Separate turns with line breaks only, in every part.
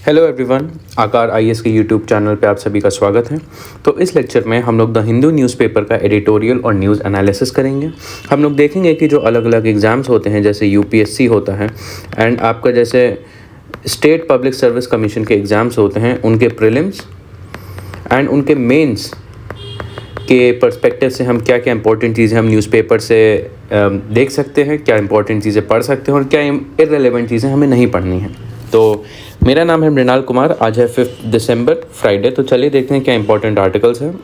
Hello everyone, आकार IAS के YouTube channel पे आप सभी का स्वागत है। तो इस लेक्चर में हम लोग द हिंदू न्यूज़पेपर का एडिटोरियल और न्यूज़ एनालिसिस करेंगे। हम लोग देखेंगे कि जो अलग अलग एग्ज़ाम्स होते हैं, जैसे यूपीएससी होता है एंड आपका जैसे स्टेट पब्लिक सर्विस कमीशन के एग्ज़ाम्स होते हैं, उनके प्रीलिम्स एंड उनके मेंस के पर्सपेक्टिव से हम क्या क्या इंपॉर्टेंट चीज़ें हम न्यूज़पेपर से देख सकते हैं, क्या इंपॉर्टेंट चीज़ें पढ़ सकते हैं और क्या इररिलेवेंट चीज़ें हमें नहीं पढ़नी हैं। तो मेरा नाम है मृणाल कुमार। आज है 5 दिसंबर, फ्राइडे। तो चलिए देखते हैं क्या इंपॉर्टेंट आर्टिकल्स हैं।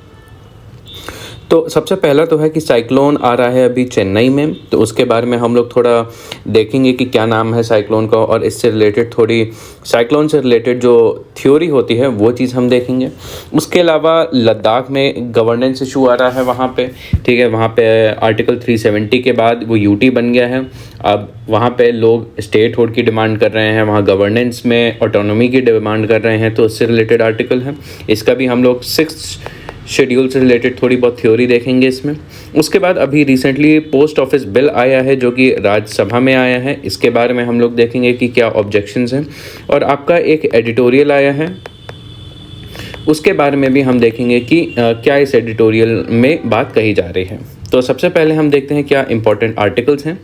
तो सबसे पहला तो है कि साइक्लोन आ रहा है अभी चेन्नई में, तो उसके बारे में हम लोग थोड़ा देखेंगे कि क्या नाम है साइक्लोन का, और इससे रिलेटेड थोड़ी साइक्लोन से रिलेटेड जो थ्योरी होती है वो चीज़ हम देखेंगे। उसके अलावा लद्दाख में गवर्नेंस इशू आ रहा है वहाँ पे, ठीक है। वहाँ पे आर्टिकल 370 के बाद वो यूटी बन गया है। अब वहाँ पे लोग स्टेटहुड की डिमांड कर रहे हैं, वहाँ गवर्नेंस में ऑटोनॉमी की डिमांड कर रहे हैं, तो उससे रिलेटेड आर्टिकल है। इसका भी हम लोग 6 शेड्यूल से रिलेटेड थोड़ी बहुत थ्योरी देखेंगे इसमें। उसके बाद अभी रिसेंटली पोस्ट ऑफिस बिल आया है जो कि राज्यसभा में आया है, इसके बारे में हम लोग देखेंगे कि क्या ऑब्जेक्शंस हैं। और आपका एक एडिटोरियल आया है, उसके बारे में भी हम देखेंगे कि क्या इस एडिटोरियल में बात कही जा रही है। तो सबसे पहले हम देखते हैं क्या इंपॉर्टेंट आर्टिकल्स हैं।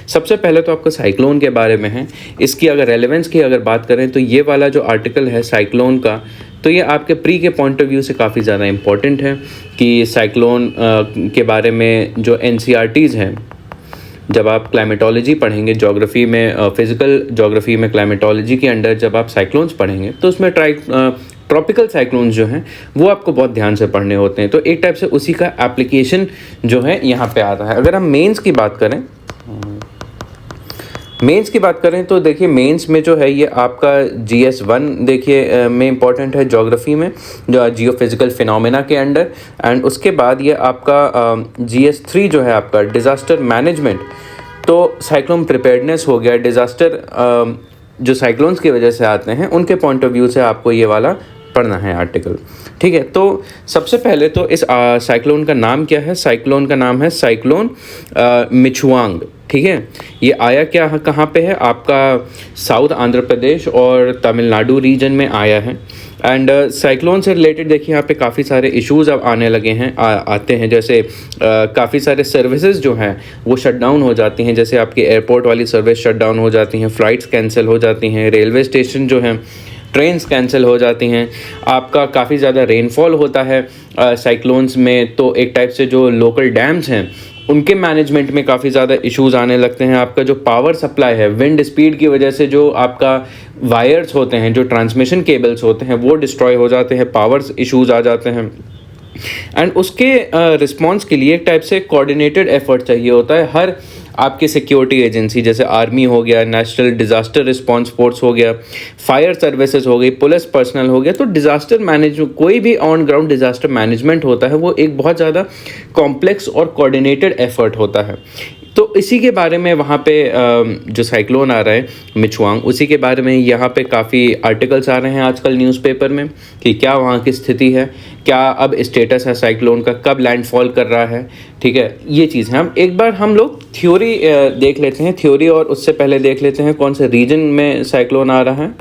सबसे पहले तो आपका साइक्लोन के बारे में है। इसकी अगर रेलेवेंस की अगर बात करें तो ये वाला जो आर्टिकल है साइक्लोन का, तो ये आपके प्री के पॉइंट ऑफ व्यू से काफ़ी ज़्यादा इम्पॉर्टेंट है कि साइक्लोन के बारे में जो एनसीईआरटीज़ हैं, जब आप क्लाइमेटोलॉजी पढ़ेंगे ज्योग्राफी में, फिज़िकल ज्योग्राफी में क्लाइमेटोलॉजी के अंडर जब आप साइक्लोन्स पढ़ेंगे तो उसमें ट्रॉपिकल साइक्लोन्स जो हैं वो आपको बहुत ध्यान से पढ़ने होते हैं। तो एक टाइप से उसी का एप्लीकेशन जो है यहाँ पे आता है। अगर हम मेंस की बात करें तो देखिए मेंस में जो है ये आपका GS1 देखिए में इम्पॉर्टेंट है ज्योग्राफी में, जो जियोफिजिकल फिनोमेना के अंडर। एंड उसके बाद ये आपका GS3 जो है आपका डिज़ास्टर मैनेजमेंट, तो साइक्लोन प्रिपेयर्डनेस हो गया। डिज़ास्टर जो साइक्लोन्स की वजह से आते हैं उनके पॉइंट ऑफ व्यू से आपको ये वाला पढ़ना है आर्टिकल, ठीक है। तो सबसे पहले तो इस साइक्लोन का नाम क्या है। साइक्लोन का नाम है साइक्लोन मिचुआंग, ठीक है। ये आया क्या कहाँ पे है, आपका साउथ आंध्र प्रदेश और तमिलनाडु रीजन में आया है। एंड साइक्लोन से रिलेटेड देखिए यहाँ पे काफ़ी सारे इश्यूज़ अब आने लगे हैं, आते हैं। जैसे काफ़ी सारे सर्विसेज जो हैं वो शट डाउन हो जाती हैं, जैसे आपकी एयरपोर्ट वाली सर्विस शट डाउन हो जाती हैं, फ़्लाइट्स कैंसिल हो जाती हैं, रेलवे स्टेशन जो हैं ट्रेन्स कैंसिल हो जाती हैं। आपका काफ़ी ज़्यादा रेनफॉल होता है साइक्लोन्स में, तो एक टाइप से जो लोकल डैम्स हैं उनके मैनेजमेंट में काफ़ी ज़्यादा इश्यूज़ आने लगते हैं। आपका जो पावर सप्लाई है, विंड स्पीड की वजह से जो आपका वायर्स होते हैं, जो ट्रांसमिशन केबल्स होते हैं वो डिस्ट्रॉय हो जाते हैं, पावर इश्यूज़ आ जाते हैं। एंड उसके रिस्पॉन्स के लिए एक टाइप से कोऑर्डिनेटेड एफर्ट चाहिए होता है। हर आपकी सिक्योरिटी एजेंसी, जैसे आर्मी हो गया, नेशनल डिज़ास्टर रिस्पॉन्स फोर्स हो गया, फायर सर्विसेज हो गई, पुलिस पर्सनल हो गया, तो डिज़ास्टर मैनेजमेंट, कोई भी ऑन ग्राउंड डिज़ास्टर मैनेजमेंट होता है वो एक बहुत ज़्यादा कॉम्प्लेक्स और कोऑर्डिनेटेड एफर्ट होता है। तो इसी के बारे में वहाँ पे जो साइक्लोन आ रहा है मिचुआंग, उसी के बारे में यहाँ पे काफ़ी आर्टिकल्स आ रहे हैं आजकल न्यूज़पेपर में कि क्या वहाँ की स्थिति है, क्या अब स्टेटस है साइक्लोन का, कब लैंडफॉल कर रहा है, ठीक है। ये चीज़ है। एक बार हम लोग थ्योरी देख लेते हैं, थ्योरी, और उससे पहले देख लेते हैं कौन से रीजन में साइक्लोन आ रहा है।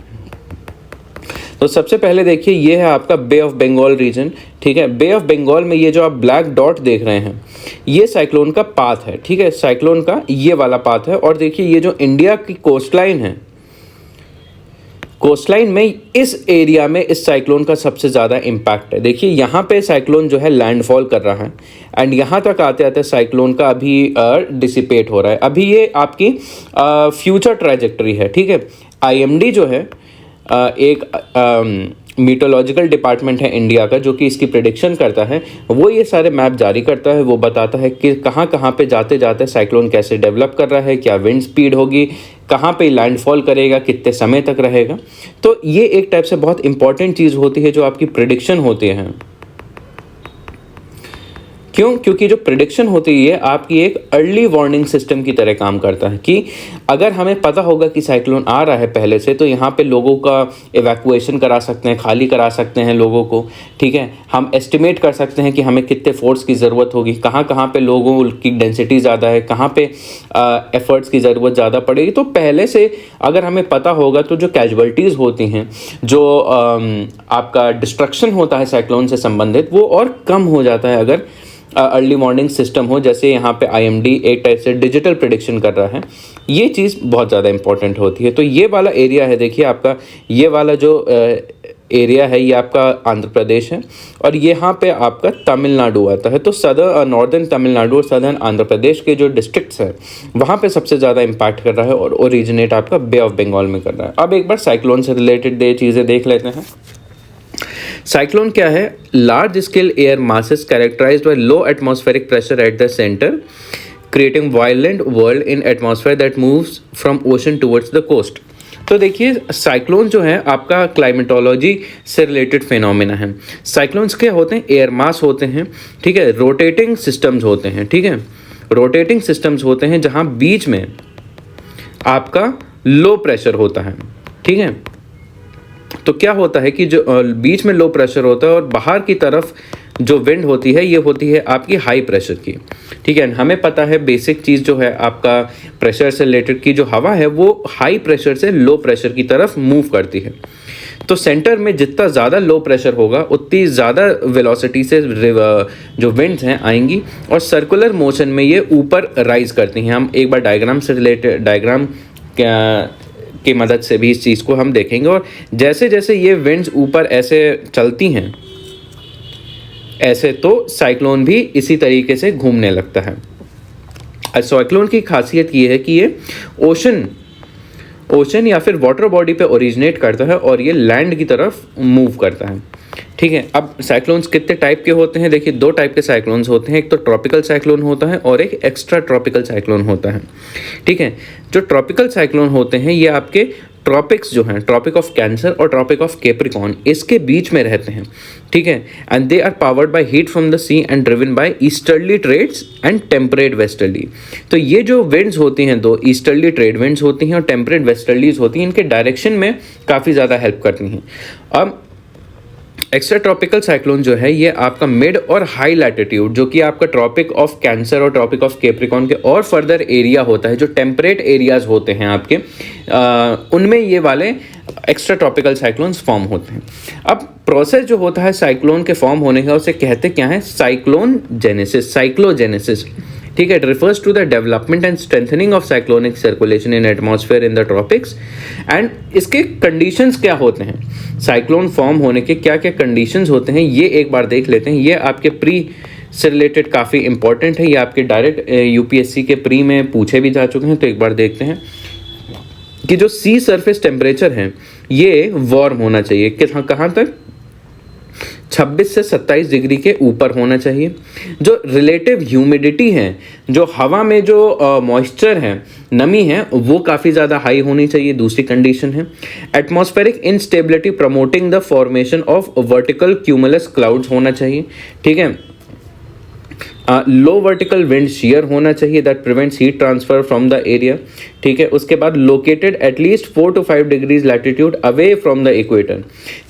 तो सबसे पहले देखिए ये है आपका बे ऑफ बंगाल रीजन, ठीक है। बे ऑफ बंगाल में ये जो आप ब्लैक डॉट देख रहे हैं ये साइक्लोन का पाथ है, ठीक है। साइक्लोन का ये वाला पाथ है। और देखिए ये जो इंडिया की कोस्टलाइन है, कोस्टलाइन में इस एरिया में इस साइक्लोन का सबसे ज़्यादा इम्पैक्ट है। देखिए यहाँ पे साइक्लोन जो है लैंडफॉल कर रहा है एंड यहाँ तक आते आते साइक्लोन का अभी डिसिपेट हो रहा है। अभी ये आपकी फ्यूचर ट्रैजेक्टरी है, ठीक है। IMD जो है एक मीटोलॉजिकल डिपार्टमेंट है इंडिया का, जो कि इसकी प्रेडिक्शन करता है। वो ये सारे मैप जारी करता है, वो बताता है कि कहाँ कहाँ पे जाते जाते साइक्लोन कैसे डेवलप कर रहा है, क्या विंड स्पीड होगी, कहाँ पे लैंडफॉल करेगा, कितने समय तक रहेगा। तो ये एक टाइप से बहुत इंपॉर्टेंट चीज़ होती है जो आपकी प्रेडिक्शन होती है। क्यों? क्योंकि जो प्रिडिक्शन होती है आपकी एक अर्ली वार्निंग सिस्टम की तरह काम करता है कि अगर हमें पता होगा कि साइक्लोन आ रहा है पहले से, तो यहाँ पे लोगों का इवैक्यूएशन करा सकते हैं, खाली करा सकते हैं लोगों को, ठीक है। हम एस्टिमेट कर सकते हैं कि हमें कितने फोर्स की ज़रूरत होगी, कहाँ कहाँ पे लोगों की डेंसिटी ज़्यादा है, कहाँ पे एफर्ट्स की ज़रूरत ज़्यादा पड़ेगी। तो पहले से अगर हमें पता होगा तो जो कैजुअल्टीज़ होती हैं, जो आपका डिस्ट्रक्शन होता है साइक्लोन से संबंधित, वो और कम हो जाता है अगर अर्ली वार्निंग सिस्टम हो। जैसे यहाँ पे IMD एक टाइप से डिजिटल प्रिडिक्शन कर रहा है, ये चीज़ बहुत ज़्यादा इंपॉर्टेंट होती है। तो ये वाला एरिया है, देखिए आपका ये वाला जो एरिया है ये आपका आंध्र प्रदेश है, और यहाँ पे आपका तमिलनाडु आता है। तो नॉर्दर्न तमिलनाडु और सदर्न आंध्र प्रदेश के जो डिस्ट्रिक्ट्स हैं वहाँ पे सबसे ज़्यादा इम्पैक्ट कर रहा है, और ओरिजिनेट आपका बे ऑफ बंगाल में कर रहा है। अब एक बार साइक्लोन से रिलेटेड ये चीज़ें देख लेते हैं। साइक्लोन क्या है? Large scale air masses characterised by low atmospheric pressure at the centre, creating violent world in atmosphere that moves from ocean towards the coast. तो देखिए साइक्लोन जो है आपका क्लाइमेटोलॉजी से रिलेटेड फिनोमेना है। साइक्लोन्स क्या होते हैं? एयर मास होते हैं, ठीक है, रोटेटिंग सिस्टम्स होते हैं, ठीक है, रोटेटिंग सिस्टम्स होते हैं जहां बीच में आपका लो प्रेशर होता है, ठीक है। तो क्या होता है कि जो बीच में लो प्रेशर होता है और बाहर की तरफ जो विंड होती है ये होती है आपकी हाई प्रेशर की, ठीक है। हमें पता है बेसिक चीज़ जो है आपका प्रेशर से रिलेटेड की जो हवा है वो हाई प्रेशर से लो प्रेशर की तरफ मूव करती है। तो सेंटर में जितना ज़्यादा लो प्रेशर होगा उतनी ज़्यादा वेलोसिटी से जो विंड्स हैं आएंगी, और सर्कुलर मोशन में ये ऊपर राइज करती हैं। हम एक बार डायग्राम से रिलेटेड डायग्राम की मदद से भी इस चीज़ को हम देखेंगे। और जैसे जैसे ये विंड्स ऊपर ऐसे चलती हैं ऐसे, तो साइक्लोन भी इसी तरीके से घूमने लगता है। साइक्लोन की खासियत ये है कि ये ओशन या फिर वाटर बॉडी पे ओरिजिनेट करता है और ये लैंड की तरफ मूव करता है, ठीक है। अब साइक्लोन्स कितने टाइप के होते हैं? देखिए 2 टाइप के साइक्लोन्स होते हैं, एक तो ट्रॉपिकल साइक्लोन होता है और एक एक्स्ट्रा ट्रॉपिकल साइक्लोन होता है, ठीक है। जो ट्रॉपिकल साइक्लोन होते हैं ये आपके ट्रॉपिक्स जो हैं, ट्रॉपिक ऑफ कैंसर और ट्रॉपिक ऑफ कैप्रिकॉर्न, इसके बीच में रहते हैं, ठीक है। And they are powered by heat from the sea and driven by easterly trades and temperate westerly. तो ये जो विंड्स होती हैं, 2 ईस्टर्ली ट्रेड विंड्स होती हैं और टेम्परेट वेस्टर्लीज होती हैं, इनके डायरेक्शन में काफ़ी ज़्यादा हेल्प करती हैं। अब एक्स्ट्रा ट्रॉपिकल साइक्लोन जो है ये आपका मिड और हाई लैटिट्यूड, जो कि आपका ट्रॉपिक ऑफ कैंसर और ट्रॉपिक ऑफ कैप्रिकॉर्न के और फर्दर एरिया होता है, जो टेम्परेट एरियाज होते हैं आपके, उनमें ये वाले एक्स्ट्रा ट्रॉपिकल साइक्लोन्स फॉर्म होते हैं। अब प्रोसेस जो होता है साइक्लोन के फॉर्म होने का, उसे कहते क्या है? साइक्लोन जेनेसिस, साइक्लोजेनेसिस, ठीक है। It refers to the development and strengthening of cyclonic circulation in atmosphere in the tropics. And इसके कंडीशंस क्या होते हैं, साइक्लोन फॉर्म होने के क्या क्या कंडीशंस होते हैं, ये एक बार देख लेते हैं। ये आपके प्री से रिलेटेड काफ़ी इंपॉर्टेंट है, ये आपके डायरेक्ट यूपीएससी के प्री में पूछे भी जा चुके हैं। तो एक बार देखते हैं कि जो सी सरफेस टेम्परेचर है ये वार्म होना चाहिए, कहाँ तक? 26 से 27 डिग्री के ऊपर होना चाहिए। जो रिलेटिव ह्यूमिडिटी है, जो हवा में जो मॉइस्चर है, नमी है, वो काफ़ी ज़्यादा हाई होनी चाहिए, दूसरी कंडीशन है। Atmospheric instability promoting the formation of vertical cumulus clouds होना चाहिए, ठीक है। लो वर्टिकल विंड शेयर होना चाहिए that prevents heat transfer from the area, ठीक है। उसके बाद located at least 4 to 5 degrees latitude away from the equator.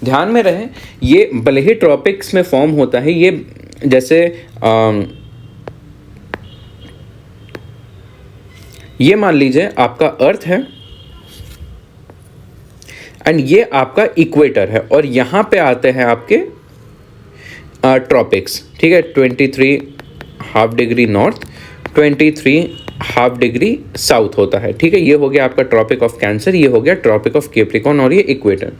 ध्यान में रहे ये भले ही ट्रॉपिक्स में फॉर्म होता है, ये जैसे ये मान लीजिए आपका अर्थ है एंड ये आपका इक्वेटर है, और यहां पे आते हैं आपके ट्रॉपिक्स, ठीक है। 23.5 डिग्री नॉर्थ, 23.5 डिग्री साउथ होता है, ठीक है। ये हो गया आपका ट्रॉपिक ऑफ कैंसर, ये हो गया ट्रॉपिक ऑफ कैप्रिकॉर्न, और ये इक्वेटर।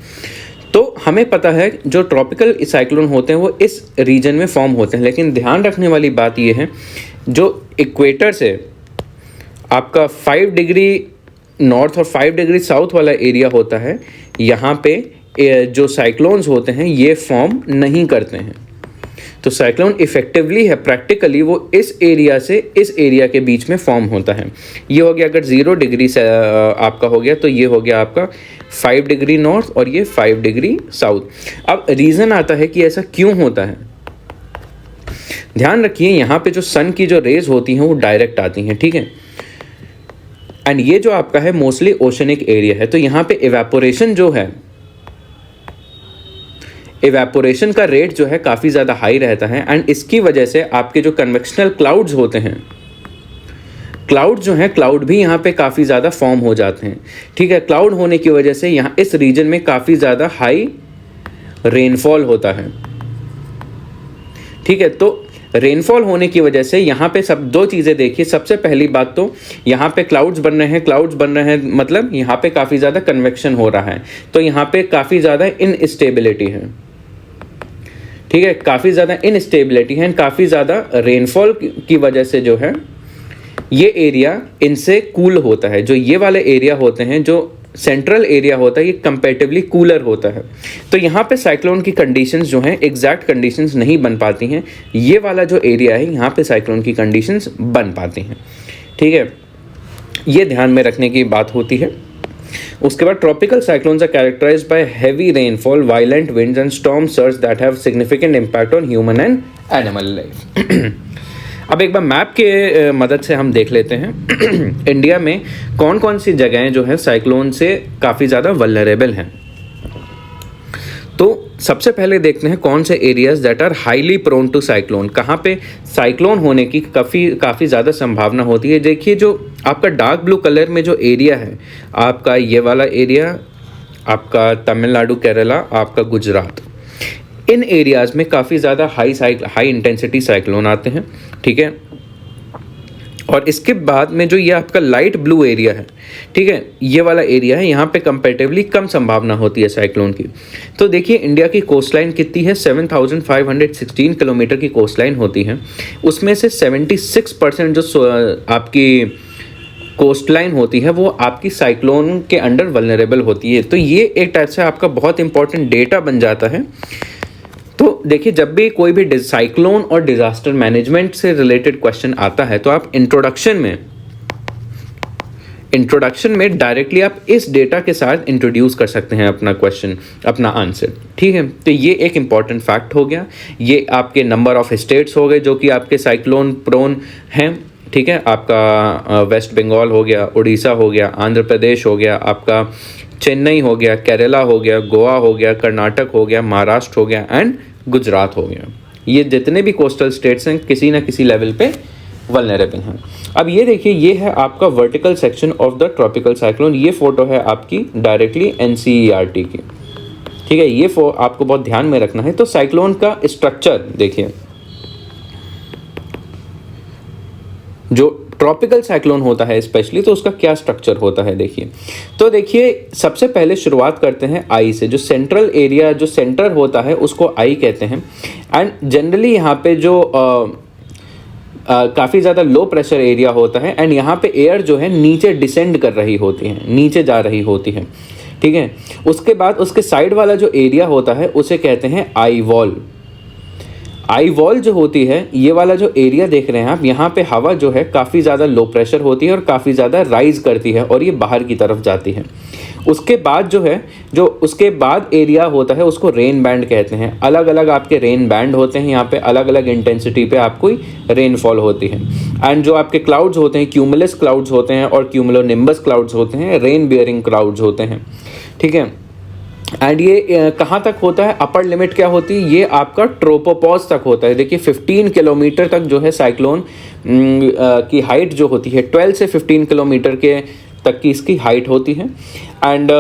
तो हमें पता है जो ट्रॉपिकल साइक्लोन होते हैं वो इस रीजन में फॉर्म होते हैं, लेकिन ध्यान रखने वाली बात ये है जो इक्वेटर से आपका 5 डिग्री नॉर्थ और 5 डिग्री साउथ वाला एरिया होता है, यहाँ पे जो साइक्लोन्स होते हैं ये फॉर्म नहीं करते हैं। तो साइक्लोन इफेक्टिवली है, प्रैक्टिकली वो इस एरिया से इस एरिया के बीच में फॉर्म होता है। ये हो गया अगर 0 डिग्री से आपका हो गया, तो ये हो गया आपका 5 डिग्री नॉर्थ और ये 5 डिग्री साउथ। अब रीज़न आता है कि ऐसा क्यों होता है। ध्यान रखिए यहाँ पे जो सन की जो रेज होती हैं वो डायरेक्ट आती हैं, ठीक है। एंड ये जो आपका है मोस्टली ओशनिक एरिया है, तो यहाँ पे इवेपोरेशन जो है, इवेपोरेशन का रेट जो है काफ़ी ज़्यादा हाई रहता है। एंड इसकी वजह से आपके जो कन्वेक्शनल क्लाउड्स होते हैं, क्लाउड जो हैं, क्लाउड भी यहाँ पे काफ़ी ज़्यादा फॉर्म हो जाते हैं, ठीक है। क्लाउड होने की वजह से यहाँ इस रीजन में काफ़ी ज़्यादा हाई रेनफॉल होता है, ठीक है। तो रेनफॉल होने की वजह से यहाँ पे सब दो चीज़ें देखिए। सबसे पहली बात तो यहाँ पे क्लाउड्स बन रहे हैं, क्लाउड्स बन रहे हैं मतलब यहाँ पे काफ़ी ज़्यादा कन्वेक्शन हो रहा है, तो यहाँ पे काफ़ी ज़्यादा इनस्टेबिलिटी है, ठीक है। काफ़ी ज़्यादा इनस्टेबिलिटी है, काफ़ी ज़्यादा रेनफॉल की वजह से जो है ये एरिया इनसे कूल होता है। जो ये वाले एरिया होते हैं, जो सेंट्रल एरिया होता है, ये कंपैरेटिवली कूलर होता है। तो यहाँ पे साइक्लोन की कंडीशंस जो हैं एग्जैक्ट कंडीशंस नहीं बन पाती हैं। ये वाला जो एरिया है यहाँ पे साइक्लोन की कंडीशंस बन पाती हैं, ठीक है। ये ध्यान में रखने की बात होती है। उसके बाद tropical cyclones are characterised by heavy rainfall, violent winds and storm surge that have significant impact on human and animal life. अब एक बार मैप के मदद से हम देख लेते हैं इंडिया में कौन कौन सी जगहें जो है साइक्लोन से काफ़ी ज़्यादा वल्नरेबल हैं। तो सबसे पहले देखते हैं कौन से areas that are highly prone to cyclone, कहाँ पे साइक्लोन होने की काफ़ी ज़्यादा संभावना होती है। देखिए जो आपका डार्क ब्लू कलर में जो एरिया है, आपका ये वाला एरिया, आपका तमिलनाडु, केरला, आपका गुजरात, इन एरियाज़ में काफ़ी ज़्यादा हाई इंटेंसिटी साइक्लोन आते हैं, ठीक है। और इसके बाद में जो ये आपका लाइट ब्लू एरिया है, ठीक है, ये वाला एरिया है, यहाँ पे कंपैरेटिवली कम संभावना होती है साइक्लोन की। तो देखिए इंडिया की कोस्टलाइन कितनी है, 7,516 किलोमीटर की कोस्टलाइन होती है। उसमें से 76% जो आपकी कोस्टलाइन होती है वो आपकी साइक्लोन के अंडर वल्नरेबल होती है। तो ये एक टाइप से आपका बहुत इंपॉर्टेंट डेटा बन जाता है। तो देखिए जब भी कोई भी साइक्लोन और डिजास्टर मैनेजमेंट से रिलेटेड क्वेश्चन आता है तो आप इंट्रोडक्शन में डायरेक्टली आप इस डेटा के साथ इंट्रोड्यूस कर सकते हैं अपना क्वेश्चन, अपना आंसर, ठीक है। तो ये एक इम्पॉर्टेंट फैक्ट हो गया। ये आपके नंबर ऑफ स्टेट्स हो गए जो कि आपके साइक्लोन प्रोन हैं, ठीक है। आपका वेस्ट बंगाल हो गया, उड़ीसा हो गया, आंध्र प्रदेश हो गया, आपका चेन्नई हो गया, केरला हो गया, गोवा हो गया, कर्नाटक हो गया, महाराष्ट्र हो गया एंड गुजरात हो गया। ये जितने भी कोस्टल स्टेट्स हैं किसी ना किसी लेवल पे वल्नरेबल हैं। अब ये देखिए, ये है आपका vertical section of the tropical cyclone. ये फोटो है आपकी डायरेक्टली NCERT की, ठीक है। ये आपको बहुत ध्यान में रखना है। तो साइक्लोन का स्ट्रक्चर देखिए, जो ट्रॉपिकल साइक्लोन होता है स्पेशली, तो उसका क्या स्ट्रक्चर होता है देखिए। तो देखिए सबसे पहले शुरुआत करते हैं आई से। जो सेंट्रल एरिया, जो सेंटर होता है उसको आई कहते हैं। एंड जनरली यहाँ पे जो काफ़ी ज़्यादा लो प्रेशर एरिया होता है एंड यहाँ पे एयर जो है नीचे डिसेंड कर रही होती है, नीचे जा रही होती है, ठीक है। उसके बाद उसके साइड वाला जो एरिया होता है उसे कहते हैं आई वॉल। आई वॉल जो होती है, ये वाला जो एरिया देख रहे हैं आप, यहाँ पे हवा जो है काफ़ी ज़्यादा लो प्रेशर होती है और काफ़ी ज़्यादा राइज करती है और ये बाहर की तरफ जाती है। उसके बाद जो है, जो उसके बाद एरिया होता है उसको रेन बैंड कहते हैं। अलग अलग आपके रेन बैंड होते हैं, यहाँ पे अलग अलग इंटेंसिटी पे आपको रेनफॉल होती है। एंड जो आपके क्लाउड्स होते हैं, क्यूमुलस क्लाउड्स होते हैं और क्यूमुलोनिम्बस क्लाउड्स होते हैं, रेन बियरिंग क्लाउड्स होते हैं, ठीक है। एंड ये कहाँ तक होता है, अपर लिमिट क्या होती है, ये आपका ट्रोपोपॉज तक होता है। देखिए 15 किलोमीटर तक जो है साइक्लोन की हाइट जो होती है, 12 से 15 किलोमीटर के तक की इसकी हाइट होती है। एंड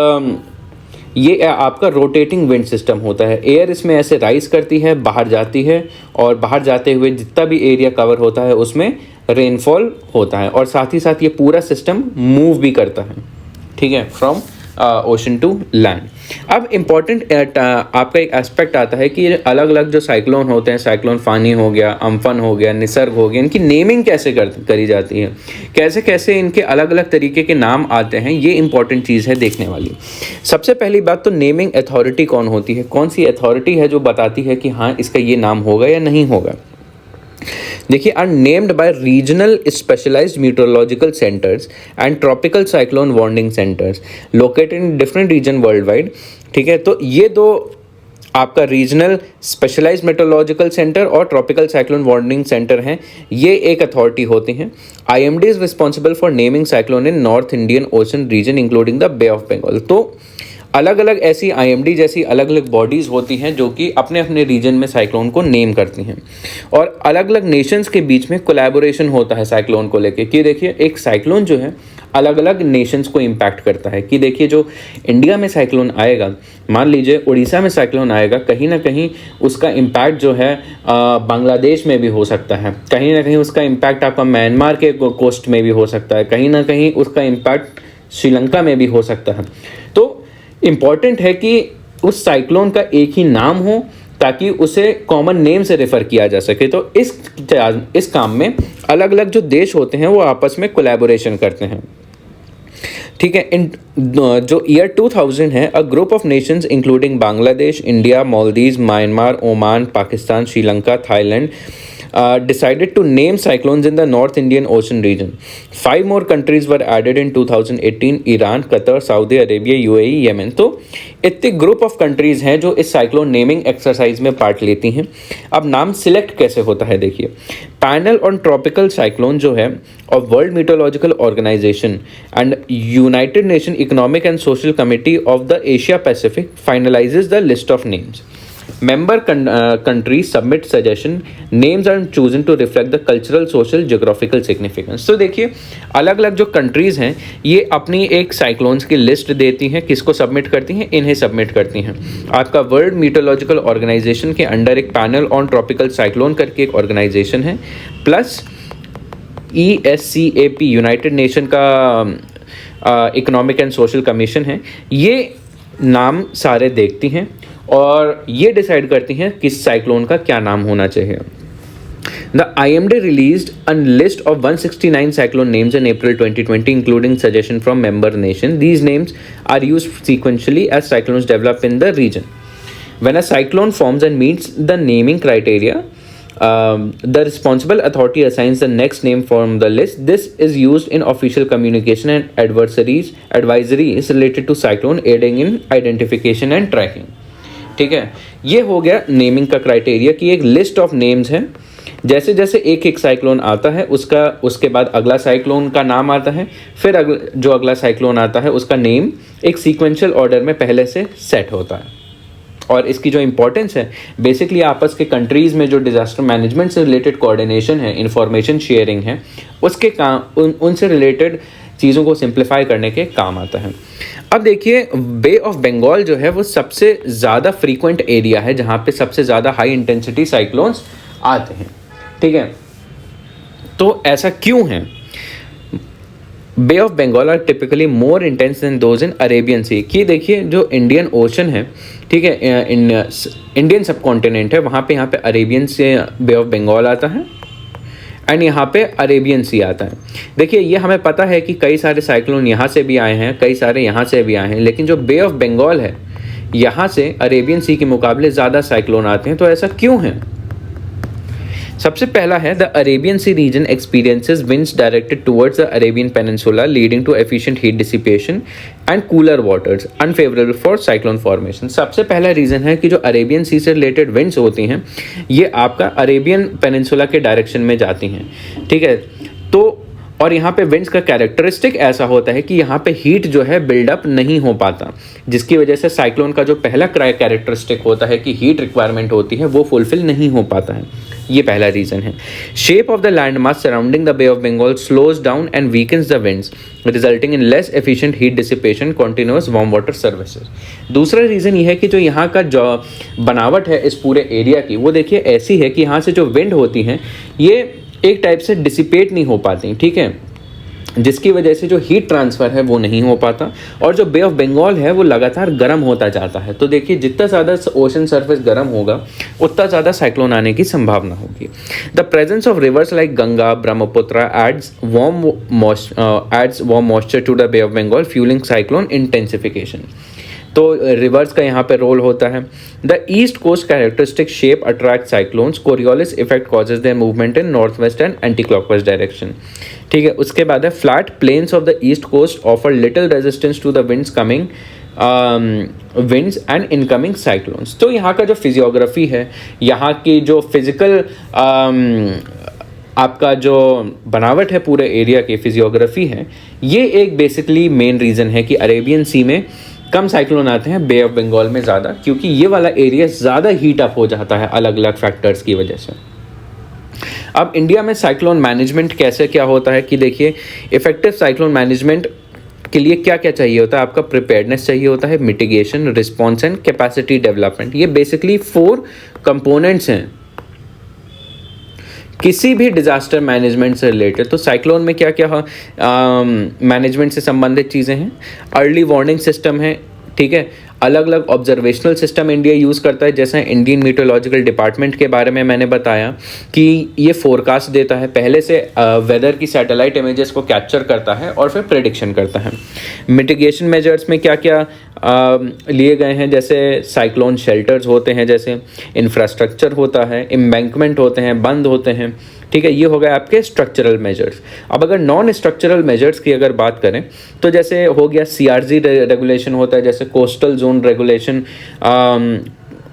ये आपका रोटेटिंग विंड सिस्टम होता है। एयर इसमें ऐसे राइज करती है, बाहर जाती है और बाहर जाते हुए जितना भी एरिया कवर होता है उसमें रेनफॉल होता है और साथ ही साथ ये पूरा सिस्टम मूव भी करता है, ठीक है, फ्रॉम ओशन टू लैंड। अब इम्पॉर्टेंट आपका एक एस्पेक्ट आता है कि अलग अलग जो साइक्लोन होते हैं, साइक्लोन फानी हो गया, अम्फन हो गया, निसर्ग हो गया, इनकी नेमिंग कैसे करी जाती है, कैसे कैसे इनके अलग अलग तरीके के नाम आते हैं, ये इंपॉर्टेंट चीज़ है देखने वाली। सबसे पहली बात तो नेमिंग अथॉरिटी कौन होती है, कौन सी अथॉरिटी है जो बताती है कि हाँ इसका ये नाम होगा या नहीं होगा। देखिए, are named by regional specialised meteorological centres and tropical cyclone warning centres located in different region worldwide, ठीक है। तो ये दो आपका रीजनल स्पेशलाइज्ड मेट्रोलॉजिकल सेंटर और ट्रॉपिकल साइक्लोन वार्निंग सेंटर हैं, ये एक अथॉरिटी होती हैं। IMD is responsible for naming cyclone in North Indian Ocean region including the Bay of Bengal. तो अलग अलग ऐसी IMD जैसी अलग अलग बॉडीज़ होती हैं जो कि अपने अपने रीजन में साइक्लोन को नेम करती हैं, और अलग अलग नेशंस के बीच में कोलैबोरेशन होता है साइक्लोन को लेके। कि देखिए एक साइक्लोन जो है अलग अलग नेशंस को इम्पैक्ट करता है। कि देखिए जो इंडिया में साइक्लोन आएगा, मान लीजिए उड़ीसा में साइक्लोन आएगा, कहीं ना कहीं उसका इम्पैक्ट जो है बांग्लादेश में भी हो सकता है, कहीं ना कहीं उसका इम्पैक्ट आपका म्यांमार के कोस्ट में भी हो सकता है, कहीं ना कहीं उसका इम्पैक्ट श्रीलंका में भी हो सकता है। तो इम्पॉर्टेंट है कि उस साइक्लोन का एक ही नाम हो ताकि उसे कॉमन नेम से रेफर किया जा सके। तो इस काम में अलग अलग जो देश होते हैं वो आपस में कोलैबोरेशन करते हैं, ठीक है। इन जो ईयर 2000 है, a group of Nations including Bangladesh, India, Maldives, Myanmar, Oman, Pakistan, Sri Lanka, Thailand decided to name cyclones in the North Indian Ocean region. 5 more countries were added in 2018: Iran, Qatar, Saudi Arabia, UAE, Yemen. तो इतने group of countries हैं जो इस cyclone naming exercise में part लेती हैं। अब नाम सिलेक्ट कैसे होता है देखिए, पैनल ऑन ट्रॉपिकल साइक्लोन जो है of world meteorological organisation and united nation economic and social committee of the Asia Pacific finalises the list of names. Member countries submit suggestion. Names are chosen to reflect the cultural, social, geographical significance. तो देखिए अलग अलग जो countries हैं ये अपनी एक cyclones की लिस्ट देती हैं, किसको सबमिट करती हैं, इन्हें सबमिट करती हैं। आपका वर्ल्ड मीटरोलॉजिकल ऑर्गेनाइजेशन के अंडर एक पैनल ऑन ट्रॉपिकल साइक्लोन करके एक ऑर्गेनाइजेशन है, प्लस ESCAP यूनाइटेड नेशन का इकोनॉमिक एंड सोशल कमीशन है। ये नाम सारे देखती हैं और ये डिसाइड करती हैं किस साइक्लोन का क्या नाम होना चाहिए। The IMD released a list of 169 cyclone names in April 2020, including suggestion from member nations. These names are used sequentially as cyclones develop in the region. When a cyclone forms and meets the naming criteria, the responsible authority assigns the next name from the list. This is used in official communication and advisories related to cyclone, aiding in identification and tracking. ठीक है, ये हो गया naming का criteria कि एक list of names है। जैसे जैसे एक एक साइक्लोन आता है उसके बाद अगला साइक्लोन का नाम आता है, फिर जो अगला साइक्लोन आता है उसका नेम एक सीक्वेंशियल ऑर्डर में पहले से सेट होता है। और इसकी जो इंपॉर्टेंस है बेसिकली आपस के कंट्रीज़ में जो डिज़ास्टर मैनेजमेंट से रिलेटेड कोऑर्डिनेशन है, इंफॉर्मेशन शेयरिंग है, उसके काम उनसे रिलेटेड चीज़ों को सिंप्लीफाई करने के काम आता है। अब देखिए बे ऑफ बंगाल जो है वो सबसे ज़्यादा फ्रीक्वेंट एरिया है जहाँ पे सबसे ज़्यादा हाई इंटेंसिटी साइक्लोन्स आते हैं, ठीक है। तो ऐसा क्यों है? Bay of Bengal are typically more intense than those in Arabian sea. कि देखिए जो इंडियन ओशन है, ठीक है, इंडियन सब कॉन्टिनेंट है, वहाँ पे यहाँ पे अरेबियन से बे ऑफ बंगाल आता है एंड यहाँ पे अरेबियन सी आता है। देखिए ये हमें पता है कि कई सारे साइक्लोन यहाँ से भी आए हैं, कई सारे यहाँ से भी आए हैं, लेकिन जो बे ऑफ बंगाल है यहाँ से अरेबियन सी के मुकाबले ज़्यादा साइक्लोन आते हैं। तो ऐसा क्यों है? सबसे पहला है the Arabian Sea region experiences winds directed towards the Arabian Peninsula leading to efficient heat dissipation and cooler waters unfavourable for cyclone formation. सबसे पहला रीज़न है कि जो अरेबियन सी से रिलेटेड विंड्स होती हैं ये आपका अरेबियन पेनिनसुला के डायरेक्शन में जाती हैं, ठीक है। तो और यहाँ पे विंड्स का कैरेक्टरिस्टिक ऐसा होता है कि यहाँ पे हीट जो है बिल्डअप नहीं हो पाता, जिसकी वजह से साइक्लोन का जो पहला कैरेक्टरिस्टिक होता है कि हीट रिक्वायरमेंट होती है वो फुलफिल नहीं हो पाता है। ये पहला रीज़न है। Shape of the land mass surrounding the Bay of Bengal slows down and weakens the winds resulting in less efficient heat dissipation continuous warm water services. दूसरा रीज़न ये है कि जो यहाँ का जो बनावट है इस पूरे एरिया की वो देखिए ऐसी है कि यहाँ से जो विंड होती हैं ये एक टाइप से डिसिपेट नहीं हो पाती, ठीक है, जिसकी वजह से जो हीट ट्रांसफ़र है वो नहीं हो पाता और जो बे ऑफ बंगाल है वो लगातार गर्म होता जाता है। तो देखिए जितना ज़्यादा ओशन सरफेस गर्म होगा उतना ज़्यादा साइक्लोन आने की संभावना होगी। The presence of rivers like Ganga, Brahmaputra adds warm moisture to the Bay of Bengal fuelling cyclone intensification. तो रिवर्स का यहाँ पे रोल होता है। The east coast characteristic shape attract cyclones, Coriolis effect causes their movement in north west and anti clockwise direction, ठीक है। उसके बाद है flat plains of the east coast offer little resistance to the winds coming winds and incoming cyclones. तो यहाँ का जो physiography है, यहाँ की जो फिजिकल आपका जो बनावट है पूरे एरिया की फिजियोग्राफी है, ये एक बेसिकली मेन रीज़न है कि अरेबियन सी में कम साइक्लोन आते हैं, बे ऑफ बंगाल में ज़्यादा, क्योंकि ये वाला एरिया ज़्यादा हीट अप हो जाता है अलग अलग फैक्टर्स की वजह से। अब इंडिया में साइक्लोन मैनेजमेंट कैसे क्या होता है कि देखिए, इफेक्टिव साइक्लोन मैनेजमेंट के लिए क्या क्या चाहिए होता है, आपका प्रिपेयर्डनेस चाहिए होता है, mitigation, response and capacity development. ये बेसिकली 4 कंपोनेंट्स हैं किसी भी डिजास्टर मैनेजमेंट से रिलेटेड। तो साइक्लोन में क्या क्या मैनेजमेंट से संबंधित चीज़ें हैं, अर्ली वार्निंग सिस्टम है, ठीक है, अलग अलग ऑब्जर्वेशनल सिस्टम इंडिया यूज़ करता है, जैसे इंडियन मीटरोलॉजिकल डिपार्टमेंट के बारे में मैंने बताया कि ये फोरकास्ट देता है, पहले से वेदर की सैटेलाइट इमेजेस को कैप्चर करता है और फिर प्रेडिक्शन करता है। मिटिगेशन मेजर्स में क्या क्या लिए गए हैं, जैसे साइक्लोन शेल्टर्स होते हैं, जैसे इंफ्रास्ट्रक्चर होता है, एम्बैंकमेंट होते हैं, बंद होते हैं, ठीक है, ये हो गए आपके स्ट्रक्चरल मेजर्स। अब अगर नॉन स्ट्रक्चरल मेजर्स की अगर बात करें तो जैसे हो गया CRZ रेगुलेशन होता है, जैसे coastal zone regulation,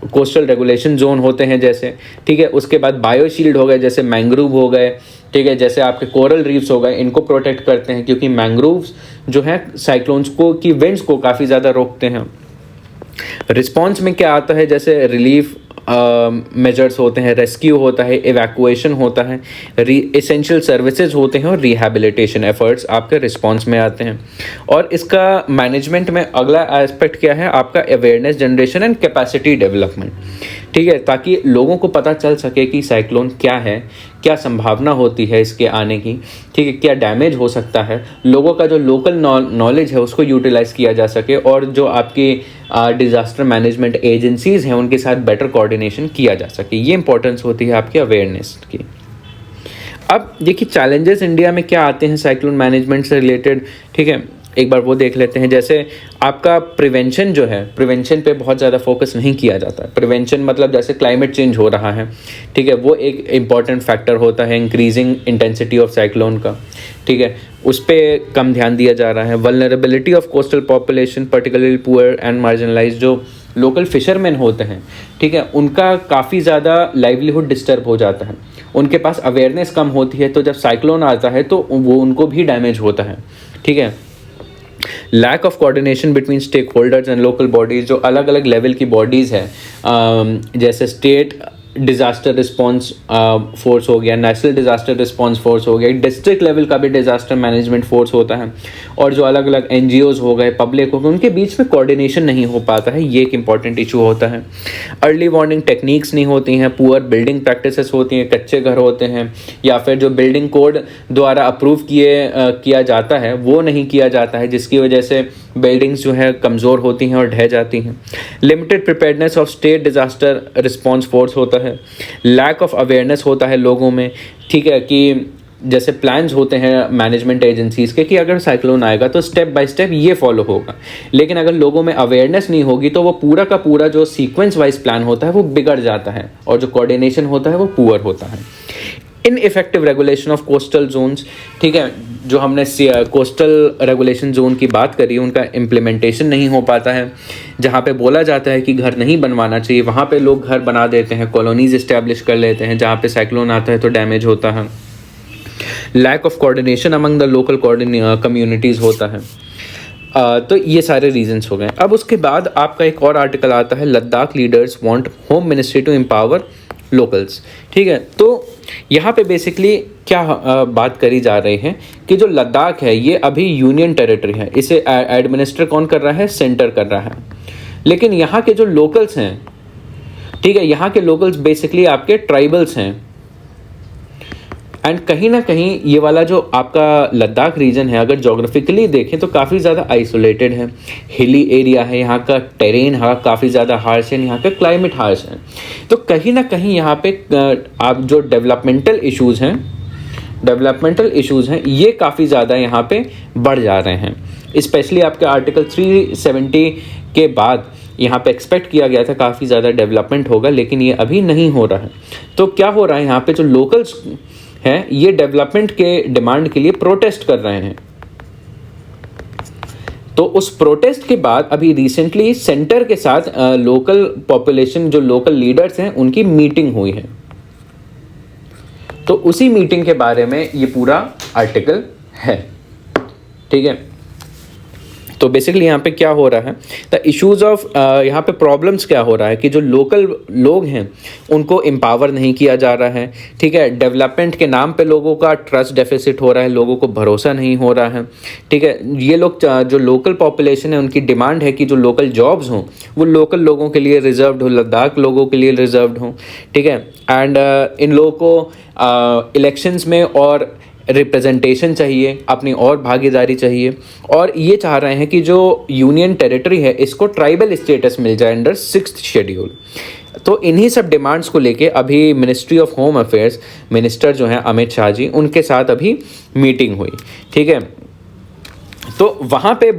coastal regulation zone होते हैं जैसे, ठीक है, उसके बाद बायोशील्ड हो गए, जैसे मैंग्रोव हो गए, ठीक है, जैसे आपके कोरल रीफ्स हो गए, इनको प्रोटेक्ट करते हैं क्योंकि मैंग्रोव्स जो है साइक्लोन्स को की विंड्स को काफ़ी ज़्यादा रोकते हैं। रिस्पॉन्स में क्या आता है, जैसे रिलीफ मेजर्स होते हैं, रेस्क्यू होता है, इवैक्यूएशन होता है, एसेंशियल सर्विसेज होते हैं और रिहैबिलिटेशन एफर्ट्स आपके रिस्पांस में आते हैं। और इसका मैनेजमेंट में अगला एस्पेक्ट क्या है, आपका awareness generation and capacity development, ठीक है, ताकि लोगों को पता चल सके कि साइक्लोन क्या है, क्या संभावना होती है इसके आने की, ठीक है, क्या डैमेज हो सकता है, लोगों का जो लोकल नॉलेज है उसको यूटिलाइज किया जा सके और जो आपकी डिज़ास्टर मैनेजमेंट एजेंसीज़ हैं उनके साथ बेटर कोऑर्डिनेशन किया जा सके। ये इंपॉर्टेंस होती है आपकी अवेयरनेस की। अब देखिए चैलेंजेस इंडिया में क्या आते हैं साइक्लोन मैनेजमेंट से रिलेटेड, ठीक है, एक बार वो देख लेते हैं। जैसे आपका प्रिवेंशन जो है, प्रिवेंशन पे बहुत ज़्यादा फोकस नहीं किया जाता है। प्रिवेंशन मतलब जैसे क्लाइमेट चेंज हो रहा है, ठीक है, वो एक इम्पॉर्टेंट फैक्टर होता है इंक्रीजिंग इंटेंसिटी ऑफ साइक्लोन का, ठीक है, उस पर कम ध्यान दिया जा रहा है। Vulnerability of coastal population particularly poor and marginalise, जो लोकल फिशरमैन होते हैं, ठीक है, उनका काफ़ी ज़्यादा लाइवलीहुड डिस्टर्ब हो जाता है, उनके पास अवेयरनेस कम होती है, तो जब साइक्लोन आता है तो वो उनको भी डैमेज होता है, ठीक है। Lack of coordination between stakeholders and local bodies, जो अलग अलग लेवल की बॉडीज़ है, जैसे स्टेट डिज़ास्टर रिस्पॉन्स फोर्स हो गया, नेशनल डिज़ास्टर रिस्पॉन्स फोर्स हो गया, डिस्ट्रिक्ट लेवल का भी डिज़ास्टर मैनेजमेंट फोर्स होता है, और जो अलग अलग NGOs हो गए, पब्लिक हो गए, उनके बीच में कोऑर्डिनेशन नहीं हो पाता है, ये एक इंपॉर्टेंट इशू होता है। अर्ली वार्निंग टेक्निक्स नहीं होती हैं, पुअर बिल्डिंग प्रैक्टिसेस होती हैं, कच्चे घर होते हैं, या फिर जो बिल्डिंग कोड द्वारा अप्रूव किया जाता है वो नहीं किया जाता है, जिसकी वजह से बिल्डिंग्स जो है कमज़ोर होती हैं और ढह जाती हैं। Limited preparedness of state disaster response force होता है। लैक ऑफ अवेयरनेस होता है लोगों में, ठीक है, कि जैसे प्लान्स होते हैं मैनेजमेंट एजेंसीज़ के कि अगर साइक्लोन आएगा तो स्टेप बाय स्टेप ये फॉलो होगा, लेकिन अगर लोगों में अवेयरनेस नहीं होगी तो वो पूरा का पूरा जो सीक्वेंस वाइज प्लान होता है वो बिगड़ जाता है, और जो कोऑर्डिनेशन होता है वो पुअर होता है। Ineffective regulation of coastal zones, ठीक है, जो हमने कोस्टल रेगुलेशन जोन की बात करी, उनका इम्प्लीमेंटेशन नहीं हो पाता है। जहाँ पे बोला जाता है कि घर नहीं बनवाना चाहिए, वहाँ पे लोग घर बना देते हैं, कॉलोनीज इस्टेब्लिश कर लेते हैं, जहाँ पे साइक्लोन आता है तो डैमेज होता है। Lack of coordination among the local communities होता है। तो ये सारे रीजंस हो गए। अब उसके बाद आपका एक और आर्टिकल आता है, Ladakh leaders want home ministry to empower locals, ठीक है। तो यहाँ पे बेसिकली क्या बात करी जा रही है कि जो लद्दाख है ये अभी यूनियन टेरिटरी है, इसे एडमिनिस्टर कौन कर रहा है, सेंटर कर रहा है, लेकिन यहाँ के जो लोकल्स हैं, ठीक है, यहाँ के लोकल्स बेसिकली आपके ट्राइबल्स हैं, एंड कहीं ना कहीं ये वाला जो आपका लद्दाख रीजन है अगर जोग्राफिकली देखें तो काफ़ी ज़्यादा आइसोलेटेड है, हिली एरिया है, यहाँ का टेरेन काफ़ी ज़्यादा हार्श है, यहाँ का क्लाइमेट हार्श है। तो कहीं ना कहीं यहाँ पे आप जो डेवलपमेंटल इश्यूज़ हैं ये काफ़ी ज़्यादा यहाँ पे बढ़ जा रहे हैं। स्पेशली आपके आर्टिकल 370 के बाद यहाँ पे एक्सपेक्ट किया गया था काफ़ी ज़्यादा डेवलपमेंट होगा, लेकिन ये अभी नहीं हो रहा है। तो क्या हो रहा है, यहाँ पे जो लोकल्स हैं ये डेवलपमेंट के डिमांड के लिए प्रोटेस्ट कर रहे हैं। तो उस प्रोटेस्ट के बाद अभी रिसेंटली सेंटर के साथ लोकल पॉपुलेशन जो लोकल लीडर्स हैं उनकी मीटिंग हुई है। तो उसी मीटिंग के बारे में ये पूरा आर्टिकल है, ठीक है। तो बेसिकली यहाँ पे क्या हो रहा है, द इश्यूज ऑफ यहाँ पे प्रॉब्लम्स क्या हो रहा है कि जो लोकल लोग हैं उनको एम्पावर नहीं किया जा रहा है, ठीक है। डेवलपमेंट के नाम पे लोगों का ट्रस्ट डेफिसिट हो रहा है, लोगों को भरोसा नहीं हो रहा है, ठीक है। ये लोग जो लोकल पॉपुलेशन है उनकी डिमांड है कि जो लोकल जॉब्स हों वो लोकल लोगों के लिए रिजर्व्ड हो, लद्दाख लोगों के लिए रिजर्व्ड हों, ठीक है। एंड इन लोगों को इलेक्शंस में और रिप्रेजेंटेशन चाहिए, अपनी और भागीदारी चाहिए, और ये चाह रहे हैं कि जो यूनियन टेरिटरी है इसको ट्राइबल स्टेटस मिल जाए अंडर 6th शेड्यूल। तो इन्हीं सब डिमांड्स को लेके अभी ministry of home affairs minister जो हैं अमित शाह जी, उनके साथ अभी मीटिंग हुई, ठीक है। तो वहाँ पे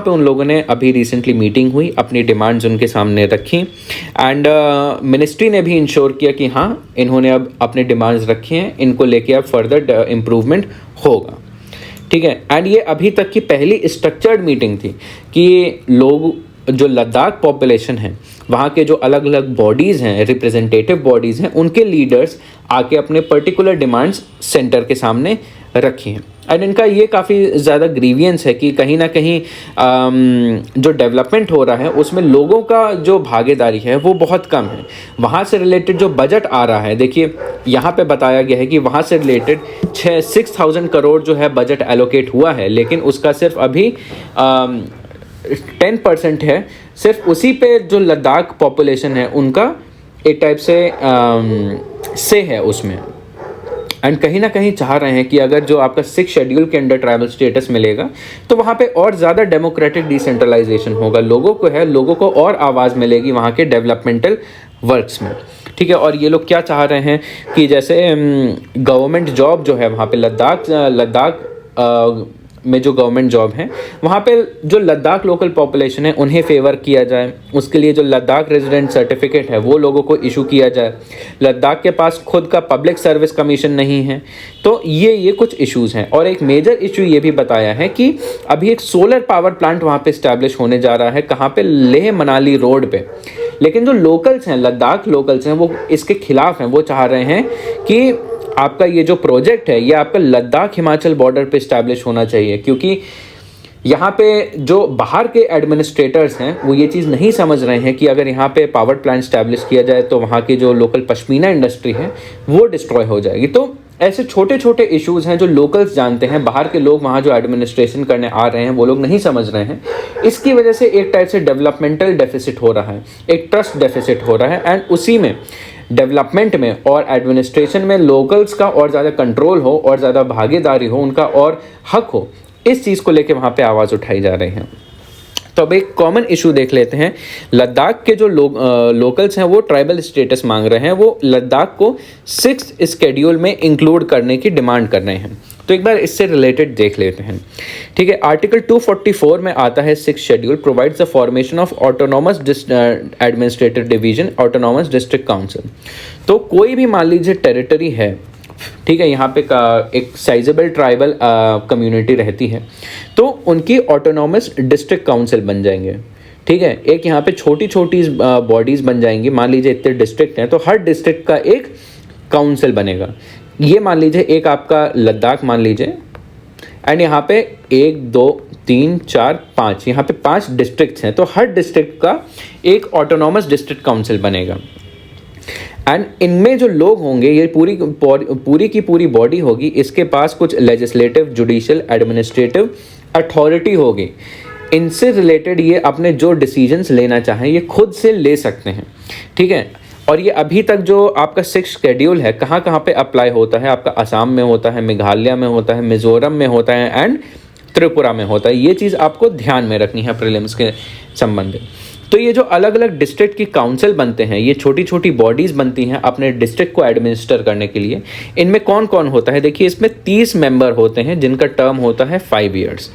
उन लोगों ने अभी रिसेंटली मीटिंग हुई, अपनी डिमांड्स उनके सामने रखी, एंड मिनिस्ट्री ने भी इंश्योर किया कि हाँ इन्होंने अब अपने डिमांड्स रखी हैं, इनको लेके अब फर्दर इम्प्रूवमेंट होगा, ठीक है। एंड ये अभी तक की पहली स्ट्रक्चर्ड मीटिंग थी कि लोग जो लद्दाख पॉपुलेशन है वहाँ के जो अलग अलग बॉडीज़ हैं, रिप्रेजेंटेटिव बॉडीज़ हैं, उनके लीडर्स आके अपने पर्टिकुलर डिमांड्स सेंटर के सामने रखी हैं। एंड इनका ये काफ़ी ज़्यादा ग्रीवियंस है कि कहीं ना कहीं जो डेवलपमेंट हो रहा है उसमें लोगों का जो भागीदारी है वो बहुत कम है। वहाँ से रिलेटेड जो बजट आ रहा है, देखिए यहाँ पे बताया गया है कि वहाँ से रिलेटेड 6,000 करोड़ जो है बजट एलोकेट हुआ है, लेकिन उसका सिर्फ अभी 10% है। सिर्फ उसी पे जो लद्दाख पॉपुलेशन है उनका एक टाइप से है उसमें। एंड कहीं ना कहीं चाह रहे हैं कि अगर जो आपका 6th शेड्यूल के अंडर ट्राइबल स्टेटस मिलेगा तो वहाँ पे और ज़्यादा डेमोक्रेटिक डिसेंट्रलाइजेशन होगा, लोगों को और आवाज़ मिलेगी वहाँ के डेवलपमेंटल वर्क्स में, ठीक है। और ये लोग क्या चाह रहे हैं कि जैसे गवर्नमेंट जॉब जो है वहाँ पे लद्दाख में जो गवर्नमेंट जॉब है वहाँ पे जो लद्दाख लोकल पॉपुलेशन है उन्हें फेवर किया जाए, उसके लिए जो लद्दाख रेजिडेंट सर्टिफिकेट है वो लोगों को इशू किया जाए। लद्दाख के पास खुद का पब्लिक सर्विस कमीशन नहीं है। तो ये कुछ इश्यूज़ हैं। और एक मेजर इशू ये भी बताया है कि अभी एक सोलर पावर प्लांट वहाँ पे इस्टेब्लिश होने जा रहा है, कहाँ पे, लेह मनाली रोड पे। लेकिन जो लोकल्स हैं, लद्दाख लोकल्स हैं, वो इसके खिलाफ हैं। वो चाह रहे हैं कि आपका ये जो प्रोजेक्ट है ये आपका लद्दाख हिमाचल बॉर्डर पे इस्टेब्लिश होना चाहिए, क्योंकि यहाँ पे जो बाहर के एडमिनिस्ट्रेटर्स हैं वो ये चीज़ नहीं समझ रहे हैं कि अगर यहाँ पे पावर प्लांट इस्टेब्लिश किया जाए तो वहाँ की जो लोकल पश्मीना इंडस्ट्री है वो डिस्ट्रॉय हो जाएगी। तो ऐसे छोटे छोटे इश्यूज़ हैं जो लोकल्स जानते हैं, बाहर के लोग वहाँ जो एडमिनिस्ट्रेशन करने आ रहे हैं वो लोग नहीं समझ रहे हैं। इसकी वजह से एक टाइप से डेवलपमेंटल डेफिसिट हो रहा है, एक ट्रस्ट डेफिसिट हो रहा है, एंड उसी में डेवलपमेंट में और एडमिनिस्ट्रेशन में लोकल्स का और ज़्यादा कंट्रोल हो और ज़्यादा भागीदारी हो, उनका और हक हो, इस चीज़ को लेके वहाँ पे आवाज़ उठाई जा रही है। तो अब एक कॉमन इशू देख लेते हैं। लद्दाख के जो लोकल्स हैं वो ट्राइबल स्टेटस मांग रहे हैं, वो लद्दाख को 6th शेड्यूल में इंक्लूड करने की डिमांड कर रहे हैं। तो एक बार इससे रिलेटेड देख लेते हैं, ठीक है। आर्टिकल 244 में आता है 6th schedule provides the formation of autonomous administrative division, autonomous district council. तो कोई भी मान लीजिए टेरिटरी है, ठीक है, यहाँ पे एक साइजेबल ट्राइबल कम्युनिटी रहती है, तो उनकी ऑटोनॉमस डिस्ट्रिक्ट काउंसिल बन जाएंगे, ठीक है। एक यहाँ पे छोटी छोटी बॉडीज़ बन जाएंगी, मान लीजिए इतने डिस्ट्रिक्ट हैं तो हर डिस्ट्रिक्ट का एक काउंसिल बनेगा। ये मान लीजिए एक आपका लद्दाख मान लीजिए, एंड यहाँ पे 1 2 3 4 5 यहाँ पे 5 डिस्ट्रिक्ट्स हैं, तो हर डिस्ट्रिक्ट का एक ऑटोनॉमस डिस्ट्रिक्ट काउंसिल बनेगा। एंड इनमें जो लोग होंगे, ये पूरी की पूरी बॉडी होगी, इसके पास कुछ लेजिस्लेटिव, जुडिशियल, एडमिनिस्ट्रेटिव अथॉरिटी होगी। इनसे रिलेटेड ये अपने जो डिसीजंस लेना चाहें ये खुद से ले सकते हैं, ठीक है। और ये अभी तक जो आपका 6th शेड्यूल है कहाँ कहाँ पे अप्लाई होता है, आपका असम में होता है, मेघालय में होता है, मिजोरम में होता है, एंड त्रिपुरा में होता है। ये चीज़ आपको ध्यान में रखनी है प्रीलिम्स के संबंधित। तो ये जो अलग अलग डिस्ट्रिक्ट की काउंसिल बनते हैं, ये छोटी छोटी बॉडीज़ बनती हैं अपने डिस्ट्रिक्ट को एडमिनिस्टर करने के लिए। इनमें कौन कौन होता है, देखिए इसमें 30 मेंबर होते हैं जिनका टर्म होता है 5 ईयर्स,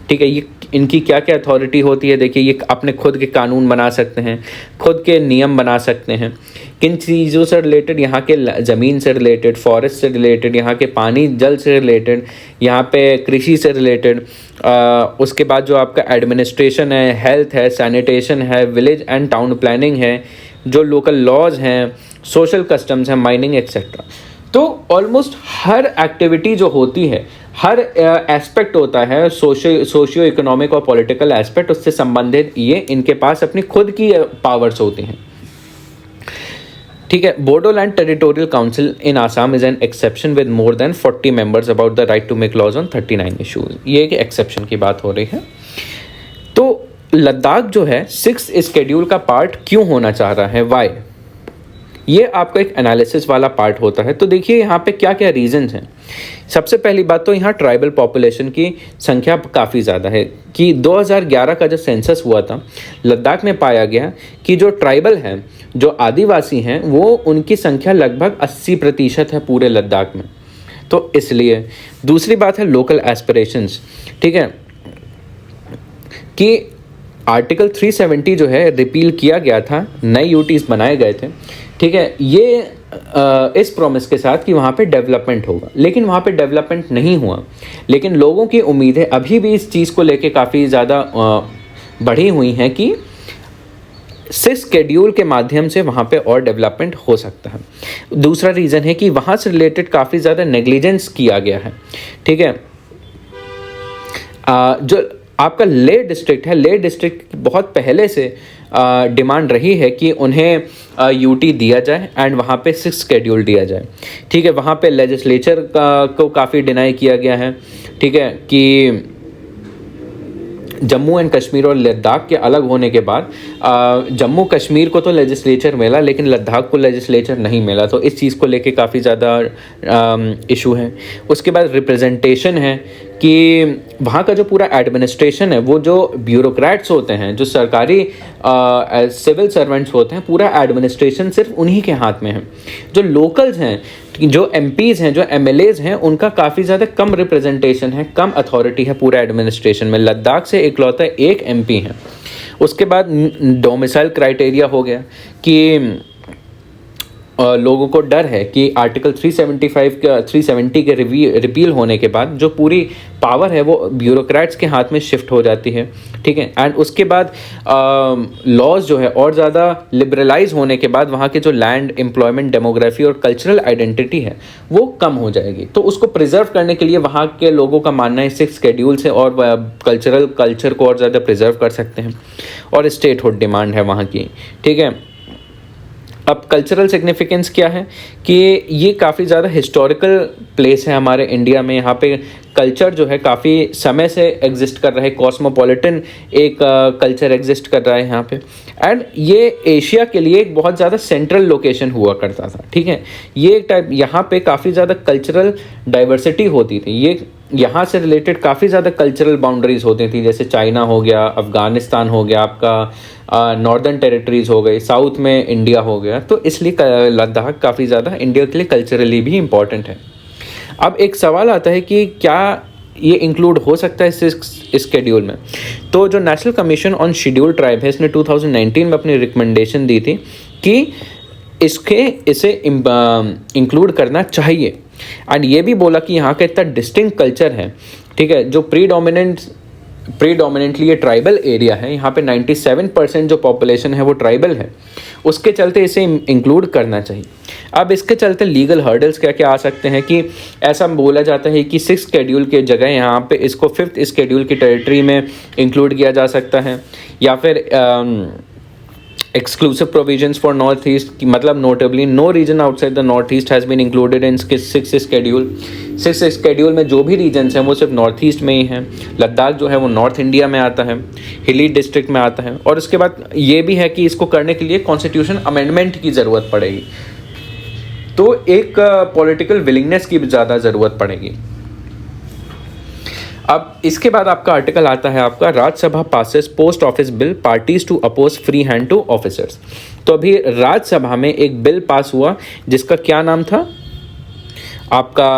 ठीक है। इनकी क्या क्या अथॉरिटी होती है। देखिए, ये अपने खुद के कानून बना सकते हैं, खुद के नियम बना सकते हैं। किन चीज़ों से रिलेटेड, यहाँ के ज़मीन से रिलेटेड, फॉरेस्ट से रिलेटेड, यहाँ के पानी जल से रिलेटेड, यहाँ पे कृषि से रिलेटेड, उसके बाद जो आपका एडमिनिस्ट्रेशन है, हेल्थ है, सैनिटेशन है, विलेज एंड टाउन प्लानिंग है, जो लोकल लॉज हैं, सोशल कस्टम्स हैं, माइनिंग एक्सेट्रा। तो ऑलमोस्ट हर एक्टिविटी जो होती है, हर एस्पेक्ट होता है सोशियो इकोनॉमिक और पॉलिटिकल एस्पेक्ट, उससे संबंधित ये इनके पास अपनी खुद की पावर्स होती हैं। ठीक है। Bodoland territorial council in Assam is an exception with more than 40 members about the right to make laws on 39 issues. ये एक एक्सेप्शन की बात हो रही है। तो लद्दाख जो है 6th स्केड्यूल का पार्ट क्यों होना चाह रहा है, वाई, ये आपका एक एनालिसिस वाला पार्ट होता है। तो देखिए यहाँ पे क्या क्या रीजंस हैं। सबसे पहली बात तो यहाँ ट्राइबल पॉपुलेशन की संख्या काफ़ी ज़्यादा है कि 2011 का जो सेंसस हुआ था, लद्दाख में पाया गया कि जो ट्राइबल हैं, जो आदिवासी हैं, वो उनकी संख्या लगभग 80% है पूरे लद्दाख में। तो इसलिए दूसरी बात है लोकल एस्पिरेशंस। ठीक है, कि आर्टिकल 370 जो है रिपील किया गया था, नए यूटीज़ बनाए गए थे। ठीक है, ये इस प्रॉमिस के साथ कि वहाँ पे डेवलपमेंट होगा, लेकिन वहाँ पे डेवलपमेंट नहीं हुआ। लेकिन लोगों की उम्मीदें अभी भी इस चीज़ को लेके काफ़ी ज़्यादा बढ़ी हुई हैं कि 6th शेड्यूल के माध्यम से वहाँ पे और डेवलपमेंट हो सकता है। दूसरा रीज़न है कि वहाँ से रिलेटेड काफ़ी ज़्यादा नेग्लिजेंस किया गया है। ठीक है, जो आपका ले डिस्ट्रिक्ट है, ले डिस्ट्रिक्ट बहुत पहले से डिमांड रही है कि उन्हें यूटी दिया जाए एंड वहाँ पे 6th शेड्यूल दिया जाए। ठीक है, वहाँ पे लेजिस्लेचर को काफ़ी डिनाई किया गया है। ठीक है, कि जम्मू एंड कश्मीर और लद्दाख के अलग होने के बाद जम्मू कश्मीर को तो लेजिस्लेचर मिला, लेकिन लद्दाख को लेजिस्लेचर नहीं मिला। तो इस चीज़ को लेके काफ़ी ज़्यादा इशू है। उसके बाद रिप्रेजेंटेशन है कि वहाँ का जो पूरा एडमिनिस्ट्रेशन है, वो जो ब्यूरोक्रेट्स होते हैं, जो सरकारी सिविल सर्वेंट्स होते हैं, पूरा एडमिनिस्ट्रेशन सिर्फ उन्हीं के हाथ में है। जो लोकल्स हैं, जो एमपीज़ हैं, जो एमएलएज़ हैं, उनका काफ़ी ज़्यादा कम रिप्रेजेंटेशन है, कम अथॉरिटी है पूरे एडमिनिस्ट्रेशन में। लद्दाख से इकलौता एक एमपी है। उसके बाद डोमिसाइल क्राइटेरिया हो गया कि लोगों को डर है कि आर्टिकल 370 के रिपील होने के बाद जो पूरी पावर है वो ब्यूरोक्रेट्स के हाथ में शिफ्ट हो जाती है। ठीक है, एंड उसके बाद लॉज जो है और ज़्यादा लिबरलाइज होने के बाद वहाँ के जो लैंड, एम्प्लॉयमेंट, डेमोग्राफी और कल्चरल आइडेंटिटी है वो कम हो जाएगी। तो उसको प्रिजर्व करने के लिए वहाँ के लोगों का मानना है 6th शेड्यूल से और कल्चर को और ज़्यादा प्रिजर्व कर सकते हैं। और स्टेटहुड डिमांड है वहाँ की। ठीक है, अब कल्चरल सिग्निफिकेंस क्या है कि ये काफ़ी ज़्यादा हिस्टोरिकल प्लेस है हमारे इंडिया में। यहाँ पे कल्चर जो है काफ़ी समय से एग्जिस्ट कर रहा है, कॉस्मोपॉलिटन एक कल्चर एग्जिस्ट कर रहा है यहाँ पे। एंड ये एशिया के लिए एक बहुत ज़्यादा सेंट्रल लोकेशन हुआ करता था। ठीक है, ये एक टाइप, यहाँ पे काफ़ी ज़्यादा कल्चरल डाइवर्सिटी होती थी। ये यहाँ से रिलेटेड काफ़ी ज़्यादा कल्चरल बाउंड्रीज होती थी, जैसे चाइना हो गया, अफ़गानिस्तान हो गया, आपका नॉर्दर्न टेरिटरीज हो गई, साउथ में इंडिया हो गया। तो इसलिए लद्दाख काफ़ी ज़्यादा इंडिया के लिए कल्चरली भी इम्पॉर्टेंट है। अब एक सवाल आता है कि क्या ये इंक्लूड हो सकता है इस शेड्यूल में। तो जो national commission on schedule tribe है, इसने 2019 में अपनी रिकमेंडेशन दी थी कि इसे इंक्लूड करना चाहिए। एंड ये भी बोला कि यहाँ का इतना डिस्टिंक्ट कल्चर है। ठीक है, जो प्रीडोमिनेंटली ये ट्राइबल एरिया है, यहाँ पे 97% जो पॉपुलेशन है वो ट्राइबल है, उसके चलते इसे इंक्लूड करना चाहिए। अब इसके चलते लीगल हर्डल्स क्या क्या आ सकते हैं कि ऐसा बोला जाता है कि 6th शेड्यूल के जगह यहाँ पे इसको 5th शेड्यूल की टेरिटरी में इंक्लूड किया जा सकता है, या फिर exclusive provisions for north east, मतलब notably no region outside the north east has been included in 6th schedule। 6th schedule में जो भी रीजन्स हैं वो सिर्फ नॉर्थ ईस्ट में ही हैं। लद्दाख जो है वो नॉर्थ इंडिया में आता है, हिली डिस्ट्रिक्ट में आता है। और उसके बाद ये भी है कि इसको करने के लिए कॉन्स्टिट्यूशन अमेंडमेंट की ज़रूरत पड़ेगी, तो एक पॉलिटिकल विलिंगनेस की ज़्यादा ज़रूरत पड़ेगी। अब इसके बाद आपका आर्टिकल आता है आपका Rajya Sabha passes post office bill parties to oppose free hand to officers. तो अभी राज्यसभा में एक बिल पास हुआ जिसका क्या नाम था आपका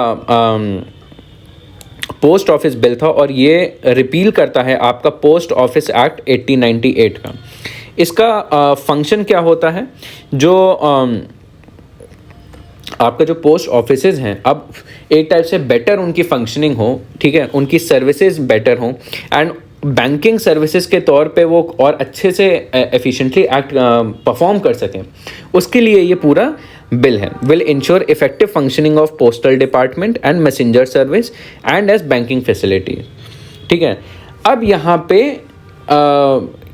पोस्ट ऑफिस बिल था और ये रिपील करता है आपका पोस्ट ऑफिस एक्ट 1898 का। इसका फंक्शन क्या होता है, जो आपका जो पोस्ट ऑफिसेज हैं अब एक टाइप से बेटर उनकी फंक्शनिंग हो, ठीक है, उनकी सर्विसेज बेटर हों एंड बैंकिंग सर्विसेज के तौर पे वो और अच्छे से एफिशिएंटली एक्ट परफॉर्म कर सकें, उसके लिए ये पूरा बिल है। Will ensure effective functioning of postal department and messenger service and as banking facility, ठीक है। अब यहाँ पे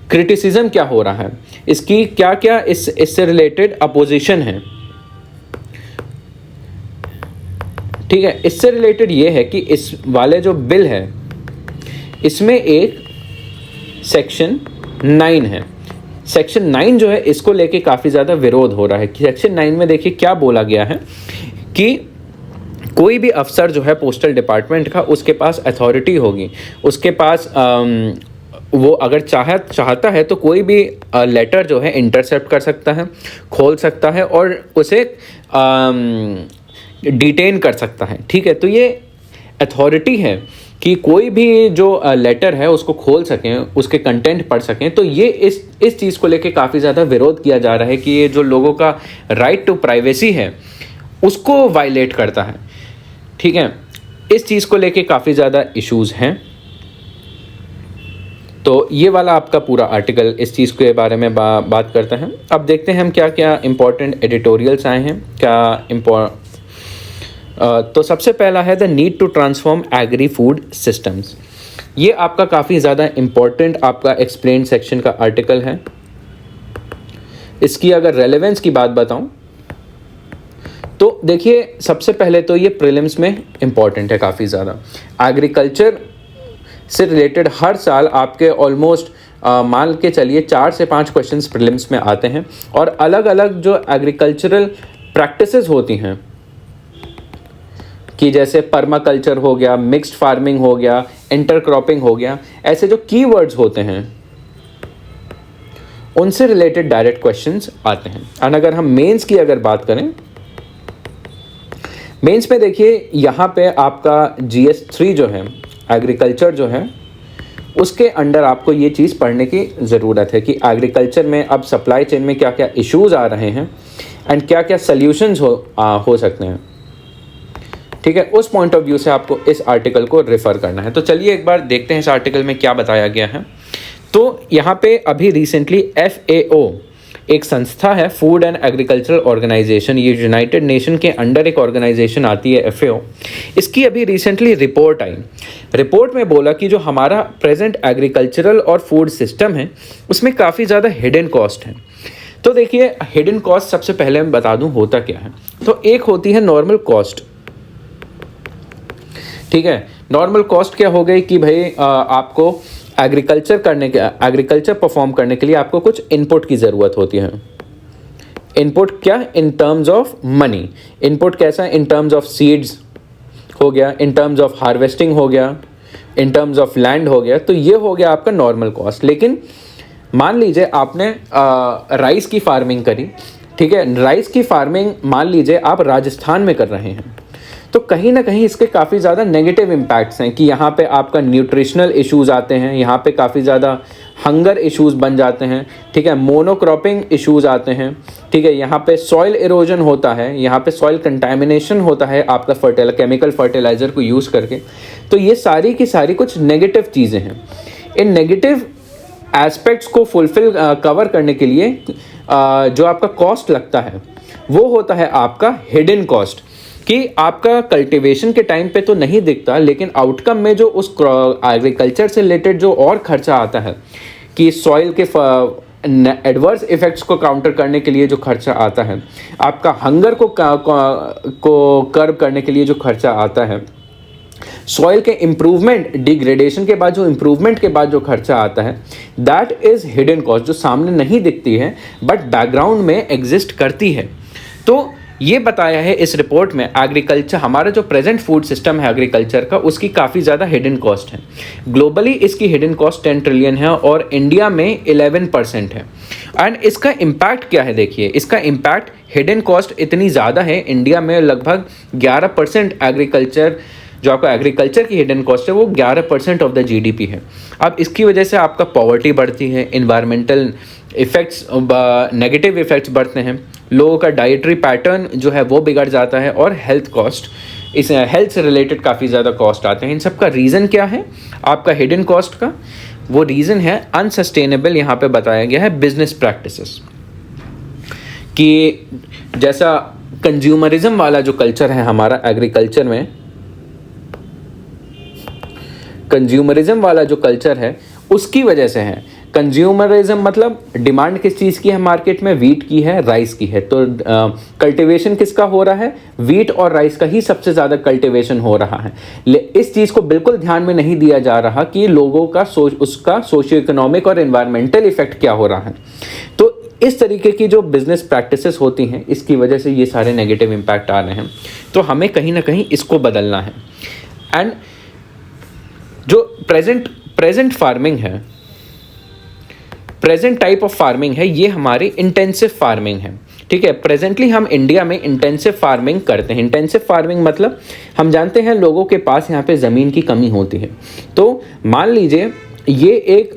क्रिटिसिज्म क्या हो रहा है, इसकी क्या क्या इससे रिलेटेड अपोजिशन है, ठीक है। इससे रिलेटेड ये है कि इस वाले जो बिल है इसमें एक सेक्शन 9 है। सेक्शन 9 जो है इसको लेके काफ़ी ज़्यादा विरोध हो रहा है। सेक्शन 9 में देखिए क्या बोला गया है कि कोई भी अफसर जो है पोस्टल डिपार्टमेंट का, उसके पास अथॉरिटी होगी, उसके पास वो अगर चाहता है तो कोई भी लेटर जो है इंटरसेप्ट कर सकता है, खोल सकता है और उसे डिटेन कर सकता है, ठीक है। तो ये अथॉरिटी है कि कोई भी जो लेटर है उसको खोल सकें, उसके कंटेंट पढ़ सकें। तो ये इस चीज़ को लेके काफ़ी ज़्यादा विरोध किया जा रहा है कि ये जो लोगों का राइट टू प्राइवेसी है उसको वायलेट करता है, ठीक है। इस चीज़ को लेके काफ़ी ज़्यादा इश्यूज़ हैं। तो ये वाला आपका पूरा आर्टिकल इस चीज़ के बारे में बात करते हैं। अब देखते हैं हम क्या क्या इम्पोर्टेंट एडिटोरियल्स आए हैं, तो सबसे पहला है the need to transform agri food systems. ये आपका काफ़ी ज़्यादा इम्पोर्टेंट आपका एक्सप्लेन सेक्शन का आर्टिकल है। इसकी अगर रेलेवेंस की बात बताऊं तो देखिए सबसे पहले तो ये प्रीलिम्स में इम्पॉर्टेंट है काफ़ी ज़्यादा। एग्रीकल्चर से रिलेटेड हर साल आपके ऑलमोस्ट मान के चलिए 4 से 5 क्वेश्चंस प्रीलिम्स में आते हैं और अलग अलग जो एग्रीकल्चरल प्रैक्टिसेस होती हैं कि जैसे पर्माकल्चर हो गया, मिक्स्ड फार्मिंग हो गया, इंटरक्रॉपिंग हो गया, ऐसे जो कीवर्ड्स होते हैं उनसे रिलेटेड डायरेक्ट क्वेश्चंस आते हैं। और अगर हम मेंस की अगर बात करें, मेंस में देखिए यहाँ पे आपका GS 3 जो है एग्रीकल्चर जो है उसके अंडर आपको ये चीज़ पढ़ने की ज़रूरत है कि एग्रीकल्चर में अब सप्लाई चेन में क्या क्या इश्यूज़ आ रहे हैं एंड क्या क्या सल्यूशंस हो सकते हैं, ठीक है। उस पॉइंट ऑफ व्यू से आपको इस आर्टिकल को रेफ़र करना है। तो चलिए एक बार देखते हैं इस आर्टिकल में क्या बताया गया है। तो यहाँ पे अभी रिसेंटली FAO एक संस्था है, फूड एंड एग्रीकल्चरल ऑर्गेनाइजेशन, ये यूनाइटेड नेशन के अंडर एक ऑर्गेनाइजेशन आती है FAO। इसकी अभी रिसेंटली रिपोर्ट आई। रिपोर्ट में बोला कि जो हमारा प्रेजेंट एग्रीकल्चरल और फूड सिस्टम है उसमें काफ़ी ज़्यादा हिडन कॉस्ट है। तो देखिए हिडन कॉस्ट सबसे पहले मैं बता दूं होता क्या है। तो एक होती है नॉर्मल कॉस्ट, ठीक है। नॉर्मल कॉस्ट क्या हो गई कि भाई आपको एग्रीकल्चर परफॉर्म करने के लिए आपको कुछ इनपुट की ज़रूरत होती है। इनपुट क्या, in terms of money. Input कैसा, इन टर्म्स ऑफ सीड्स हो गया, इन टर्म्स ऑफ हार्वेस्टिंग हो गया, इन टर्म्स ऑफ लैंड हो गया। तो ये हो गया आपका नॉर्मल कॉस्ट। लेकिन मान लीजिए आपने राइस की फार्मिंग करी, ठीक है। राइस की फार्मिंग मान लीजिए आप राजस्थान में कर रहे हैं, तो कहीं ना कहीं इसके काफ़ी ज़्यादा नेगेटिव इम्पैक्ट्स हैं कि यहाँ पे आपका न्यूट्रिशनल इश्यूज़ आते हैं, यहाँ पे काफ़ी ज़्यादा हंगर इश्यूज़ बन जाते हैं, ठीक है। मोनोक्रॉपिंग इश्यूज़ आते हैं, ठीक है। यहाँ पे सॉइल इरोजन होता है, यहाँ पे सॉइल कंटामिनेशन होता है आपका केमिकल फर्टिलाइज़र को यूज़ करके। तो ये सारी की सारी कुछ नेगेटिव चीज़ें हैं। इन नेगेटिव एस्पेक्ट्स को फुलफिल कवर करने के लिए जो आपका कॉस्ट लगता है वो होता है आपका हिडन कॉस्ट, कि आपका कल्टीवेशन के टाइम पे तो नहीं दिखता लेकिन आउटकम में जो उस एग्रीकल्चर से रिलेटेड जो और खर्चा आता है कि सॉइल के एडवर्स इफेक्ट्स को काउंटर करने के लिए जो खर्चा आता है, आपका हंगर को कर्ब करने के लिए जो खर्चा आता है, सॉइल के इम्प्रूवमेंट डिग्रेडेशन के बाद जो इम्प्रूवमेंट के बाद जो खर्चा आता है, दैट इज़ हिडन कॉस्ट, जो सामने नहीं दिखती है बट बैकग्राउंड में एग्जिस्ट करती है। तो ये बताया है इस रिपोर्ट में एग्रीकल्चर, हमारा जो प्रेजेंट फूड सिस्टम है एग्रीकल्चर का, उसकी काफ़ी ज़्यादा हिडन कॉस्ट है। ग्लोबली इसकी हिडन कॉस्ट 10 ट्रिलियन है और इंडिया में 11% है। एंड इसका इम्पैक्ट क्या है, देखिए इसका इम्पैक्ट, हिडन कॉस्ट इतनी ज़्यादा है इंडिया में, लगभग 11% एग्रीकल्चर जो आपका एग्रीकल्चर की हिडन कॉस्ट है वो 11% ऑफ द जीडीपी है। अब इसकी वजह से आपका पॉवर्टी बढ़ती है, इन्वायरमेंटल इफ़ेक्ट्स, नेगेटिव इफ़ेक्ट्स बढ़ते हैं, लोगों का डाइटरी पैटर्न जो है वो बिगड़ जाता है, और हेल्थ कॉस्ट, इस हेल्थ से रिलेटेड काफ़ी ज़्यादा कॉस्ट आते हैं। इन सब का रीज़न क्या है आपका हिडन कॉस्ट का? वो रीज़न है अनसस्टेनेबल, यहाँ पे बताया गया है बिजनेस प्रैक्टिसेस, कि जैसा कंज्यूमरिज्म वाला जो कल्चर है हमारा एग्रीकल्चर में, कंज्यूमरिज्म वाला जो कल्चर है उसकी वजह से है। कंज्यूमरिज्म मतलब डिमांड किस चीज़ की है मार्केट में? वीट की है, राइस की है। तो कल्टीवेशन किसका हो रहा है? वीट और राइस का ही सबसे ज़्यादा कल्टीवेशन हो रहा है। इस चीज़ को बिल्कुल ध्यान में नहीं दिया जा रहा कि लोगों का उसका सोशियो इकोनॉमिक और एनवायरमेंटल इफेक्ट क्या हो रहा है। तो इस तरीके की जो बिजनेस प्रैक्टिसेस होती हैं, इसकी वजह से ये सारे नेगेटिव इम्पैक्ट आ रहे हैं। तो हमें कहीं ना कहीं इसको बदलना है। एंड जो प्रेजेंट फार्मिंग है, प्रेजेंट टाइप ऑफ फार्मिंग है, ये हमारी इंटेंसिव फार्मिंग है। ठीक है, प्रेजेंटली हम इंडिया में इंटेंसिव फार्मिंग करते हैं। इंटेंसिव फार्मिंग मतलब हम जानते हैं लोगों के पास यहाँ पे ज़मीन की कमी होती है। तो मान लीजिए ये एक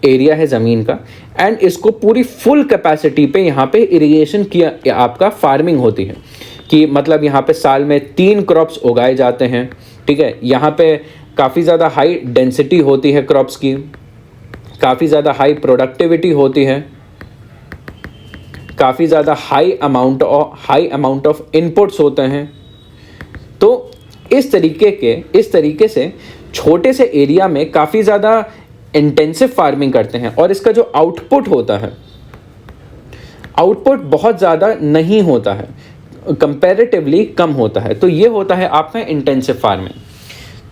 एरिया है ज़मीन का, एंड इसको पूरी फुल कैपेसिटी पे यहाँ पे इरिगेशन किया आपका फार्मिंग होती है, कि मतलब यहाँ पे साल में 3 क्रॉप्स उगाए जाते हैं। ठीक है, यहाँ पे काफ़ी ज़्यादा हाई डेंसिटी होती है क्रॉप्स की, काफ़ी ज़्यादा हाई प्रोडक्टिविटी होती है, काफ़ी ज़्यादा हाई अमाउंट ऑफ इनपुट्स होते हैं। तो इस तरीके से छोटे से एरिया में काफ़ी ज़्यादा इंटेंसिव फार्मिंग करते हैं, और इसका जो आउटपुट होता है, आउटपुट बहुत ज़्यादा नहीं होता है, कंपैरेटिवली कम होता है। तो ये होता है आपका इंटेंसिव फार्मिंग।